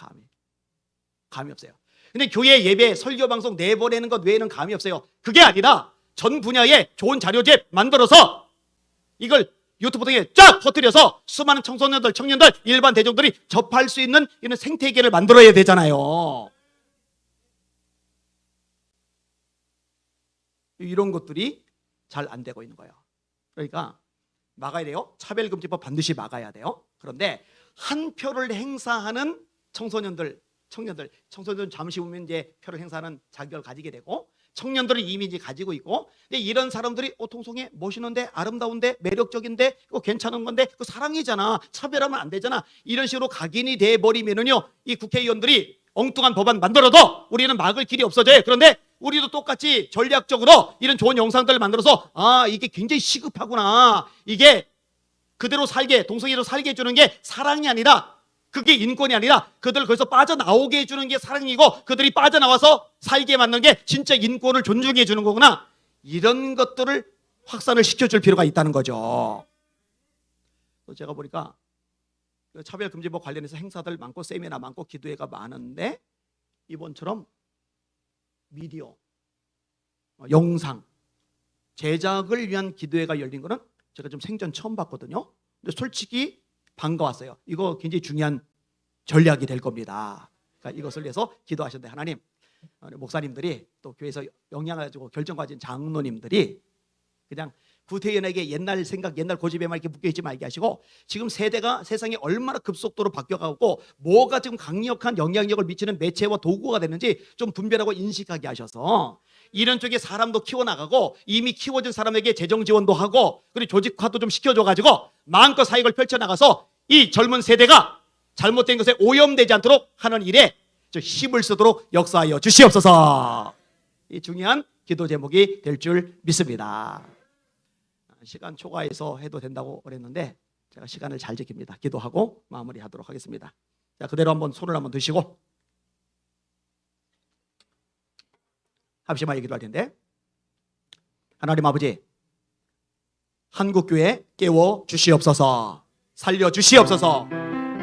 감이 없어요. 근데 교회 예배, 설교 방송 내보내는 것 외에는 감이 없어요. 그게 아니라 전 분야에 좋은 자료집 만들어서 이걸 유튜브 등에 쫙 퍼뜨려서 수많은 청소년들, 청년들, 일반 대중들이 접할 수 있는 이런 생태계를 만들어야 되잖아요. 이런 것들이 잘 안 되고 있는 거예요. 그러니까 막아야 돼요. 차별금지법 반드시 막아야 돼요. 그런데 한 표를 행사하는 청소년들 잠시 후면 이제 표를 행사하는 자격을 가지게 되고, 청년들은 이미 이제 가지고 있고, 근데 이런 사람들이 통성에 멋있는데, 아름다운데, 매력적인데, 이거 괜찮은 건데, 그 사랑이잖아, 차별하면 안 되잖아, 이런 식으로 각인이 돼 버리면은요, 이 국회의원들이 엉뚱한 법안 만들어도 우리는 막을 길이 없어져요. 그런데 우리도 똑같이 전략적으로 이런 좋은 영상들을 만들어서, 아, 이게 굉장히 시급하구나, 이게 그대로 살게, 동성애로 살게 해주는 게 사랑이 아니라, 그게 인권이 아니라 그들을 거기서 빠져나오게 해주는 게 사랑이고, 그들이 빠져나와서 살게 만드는 게 진짜 인권을 존중해 주는 거구나, 이런 것들을 확산을 시켜줄 필요가 있다는 거죠. 또 제가 보니까 차별금지법 관련해서 행사들 많고, 세미나 많고, 기도회가 많은데, 이번처럼 미디어, 영상 제작을 위한 기도회가 열린 거는 제가 좀 생전 처음 봤거든요. 근데 솔직히 반가웠어요. 이거 굉장히 중요한 전략이 될 겁니다. 그러니까 이것을 위해서 기도하셨는데, 하나님, 목사님들이 또 교회에서 영향을 가지고 결정 가진 장로님들이 그냥 구태연에게 옛날 생각, 옛날 고집에만 이렇게 묶여있지 말게 하시고, 지금 세대가 세상이 얼마나 급속도로 바뀌어가고 뭐가 지금 강력한 영향력을 미치는 매체와 도구가 되는지 좀 분별하고 인식하게 하셔서, 이런 쪽에 사람도 키워나가고 이미 키워진 사람에게 재정 지원도 하고, 그리고 조직화도 좀 시켜줘가지고 마음껏 사역을 펼쳐나가서 이 젊은 세대가 잘못된 것에 오염되지 않도록 하는 일에 힘을 쓰도록 역사하여 주시옵소서. 이 중요한 기도 제목이 될 줄 믿습니다. 시간 초과해서 해도 된다고 그랬는데 제가 시간을 잘 지킵니다. 기도하고 마무리하도록 하겠습니다. 자, 그대로 한번 손을 한번 드시고 합심하여 기도할 텐데, 하나님 아버지, 한국교회 깨워 주시옵소서. 살려 주시옵소서.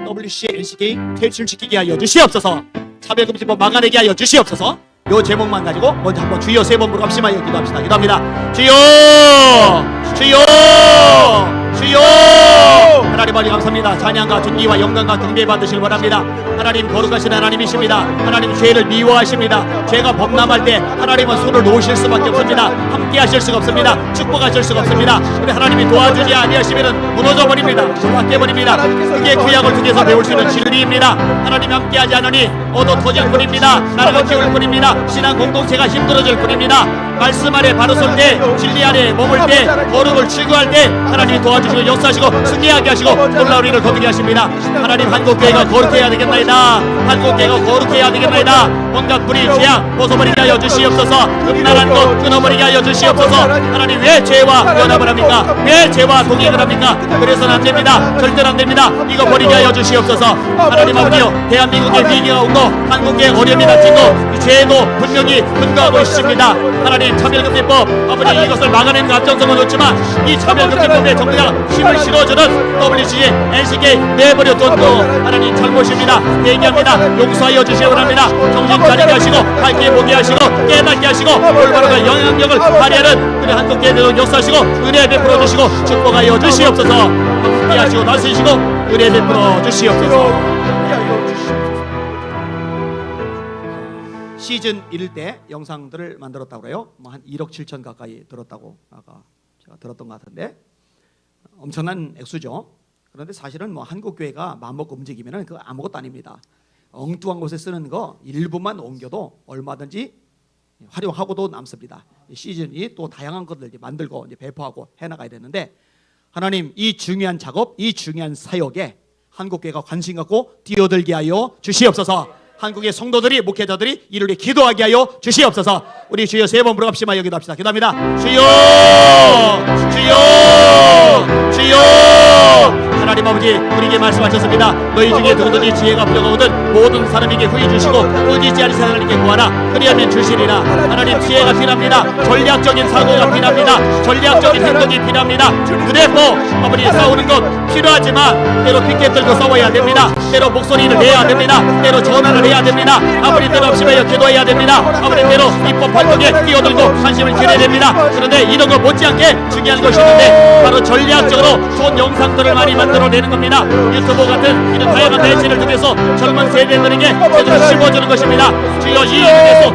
WC, LCK 퇴출시키게 하여 주시옵소서. 차별금지법 막아내게 하여 주시옵소서. 요 제목만 가지고 먼저 한번 주여 세 번 부르고 합심하여 기도합시다. 기도합니다. 주여, 주여, 주여. 하나님 아버지 감사합니다. 찬양과 존귀와 영광과 경배 받으시길 바랍니다. 하나님 거룩하신 하나님이십니다. 하나님 죄를 미워하십니다. 죄가 범람할 때 하나님은 손을 놓으실 수밖에 없습니다. 함께 하실 수가 없습니다. 축복하실 수가 없습니다. 우리 하나님이 도와주지 아니하시면 무너져 버립니다. 바뀌어 버립니다. 그게 구약을 통해서 배울 수 있는 진리입니다. 하나님 함께하지 않으니 얻어 터질 뿐입니다. 나라가 키울 뿐입니다. 신앙 공동체가 힘들어질 뿐입니다. 말씀 아래 바로 설 때, 진리 아래 머물 때, 거룩을 추구할 때 하나님이 도와주시고 역사하시고 승리하게 하시고 놀라운 일을 거두게 하십니다. 하나님 한국교회가 거룩해야 되겠나이다. 한국교회가 거룩해야 되겠나이다. 온갖 불의 죄악 벗어버리게 하여 주시옵소서. 음란한 것 끊어버리게 하여 주시옵소서. 하나님 왜 죄와 연합을 합니까? 왜 죄와 동행을 합니까? 그래서는 안 됩니다. 절대로 안 됩니다. 이거 버리게 하여 주시옵소서. 하나님 아버지요, 대한민국의 위기가 오고 한국의 어려움이 닥치고 죄도 분명히 근거하고 있습니다. 하나님 차별금지법 아버지 이것을 막아내는 감정성은 좋지만 이 차별금지법에 정부가 힘을 실어주는 WCG, LCK 내버려 둬도 하나님 잘못입니다. 회개합니다. 용서하여 주시기 바랍니다. 정신 차리게 하시고 밝게 보게 하시고 깨닫게 하시고 올바른 영향력을 발휘하는 우리 한국교회도 역사하시고 은혜 베풀어 주시고 축복하여 주시옵소서. 함께 하시고 다스리시고 은혜 베풀어 주시옵소서. 시즌 1 때 영상들을 만들었다고 그래요. 한 1억 7천 가까이 들었다고 아까 제가 들었던 것 같은데 엄청난 액수죠. 그런데 사실은 한국교회가 마음먹고 움직이면은 그거 아무것도 아닙니다. 엉뚱한 곳에 쓰는 거 일부만 옮겨도 얼마든지 활용하고도 남습니다. 시즌이 또 다양한 것들 만들고 이제 배포하고 해나가야 되는데, 하나님 이 중요한 작업, 이 중요한 사역에 한국교회가 관심 갖고 뛰어들게 하여 주시옵소서. 한국의 성도들이, 목회자들이 이를 위해 기도하게 하여 주시옵소서. 우리 주여 세 번 부르갑시마 기도합시다. 기도합니다. 주여, 주여, 주여. 하나님 아버지 우리에게 말씀하셨습니다. 너희 중에 누구든지 지혜가 부족하거든 모든 사람에게 후히 주시고 의지치 않은 하나님께 구하라. 그리하면 주시리라. 하나님 지혜가 필요합니다. 전략적인 사고가 필요합니다. 전략적인 행동이 필요합니다. 그래도 아버지 싸우는 것 필요하지만 때로 피켓 들고 싸워야 됩니다. 때로 목소리를 내야 됩니다. 때로 전화를 해야 됩니다. 아버지 때로 합심하여 기도해야 됩니다. 아버지 때로 입법 활동에 뛰어들고 관심을 기울여야 됩니다. 그런데 이런 것 못지않게 중요한 것이 있는데 바로 전략적으로 좋은 영상들을 많이 만들어내는 겁니다. 유튜브 같은 이런 다양한 매체를 통해서 젊은 세대들에게 제대로 심어주는 것입니다. 주여 이 중에서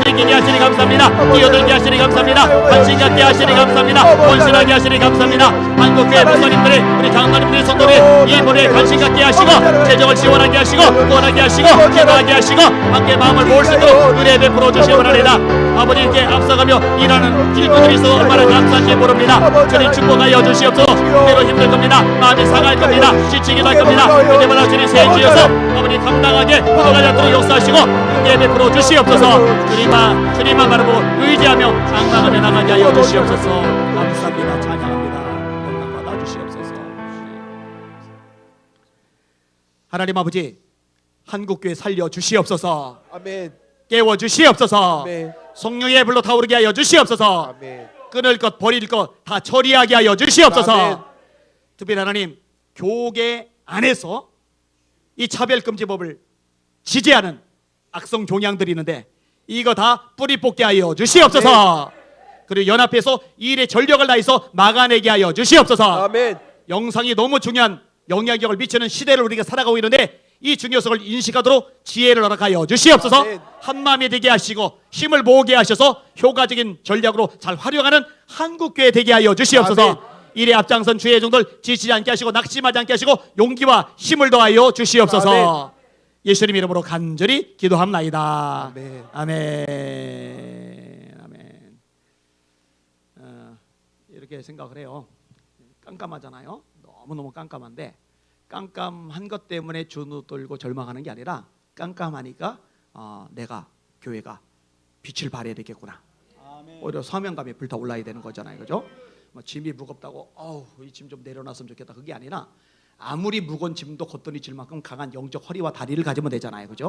돌이키게 하시니 감사합니다. 뛰어들게 하시니 감사합니다. 관심 갖게 하시니 감사합니다. 원신하게 하시니 감사합니다. 한국교회 목사님들이 우리 장로님들이 성도들이 이 본에 관심 갖게 하시고 재정을 지원하게 하시고 구원하게 하시고 기도하게 하시고 함께 마음을 모을 수 있도록 은혜 베풀어 주시기 바랍니다. 아버지께 앞서가며 일하는 일꾼들이 있어 얼마나 감사한지 모릅니다. 주님 축복하여 주시옵소서. 때로 힘들 겁니다. 마음이 상할 겁니다. 지치기도 할 겁니다. 그때마다 주님 새 주여서 아버지 감당하게 구원하지 않도록 역사하시고 은혜 베풀어 주시옵소서. 주님만 바라보고 의지하며 장담하며 나가게 하여 주시옵소서. 감사합니다. 찬양합니다. 영광 받아 주시옵소서. 하나님 아버지, 한국교회 살려 주시옵소서. 아멘. 깨워 주시옵소서. 아멘. 성령의 불로 타오르게 하여 주시옵소서. 아멘. 끊을 것 버릴 것 다 처리하게 하여 주시옵소서. 아멘. 특별히 하나님, 교계 안에서 이 차별금지법을 지지하는 악성 종양들이 있는데 이거 다 뿌리 뽑게 하여 주시옵소서. 그리고 연합해서 이 일에 전력을 다해서 막아내게 하여 주시옵소서. 아멘. 영상이 너무 중요한 영향력을 미치는 시대를 우리가 살아가고 있는데 이 중요성을 인식하도록 지혜를 허락하여 주시옵소서. 아멘. 한마음이 되게 하시고 힘을 모으게 하셔서 효과적인 전략으로 잘 활용하는 한국교회 되게 하여 주시옵소서. 아멘. 이에 앞장선 주의 종들 지치지 않게 하시고 낙심하지 않게 하시고 용기와 힘을 더하여 주시옵소서. 예수님 이름으로 간절히 기도합나이다. 아멘. 아멘. 아멘. 이렇게 생각을 해요. 깜깜하잖아요. 너무너무 깜깜한데 깜깜한 것 때문에 주눅 들고 절망하는 게 아니라 깜깜하니까 내가 교회가 빛을 발해야 되겠구나. 오히려 사명감에 불타올라야 되는 거잖아요. 그죠? 뭐 짐이 무겁다고 이 짐 좀 내려놨으면 좋겠다. 그게 아니라 아무리 무거운 짐도 걷더니 질 만큼 강한 영적 허리와 다리를 가지면 되잖아요. 그죠?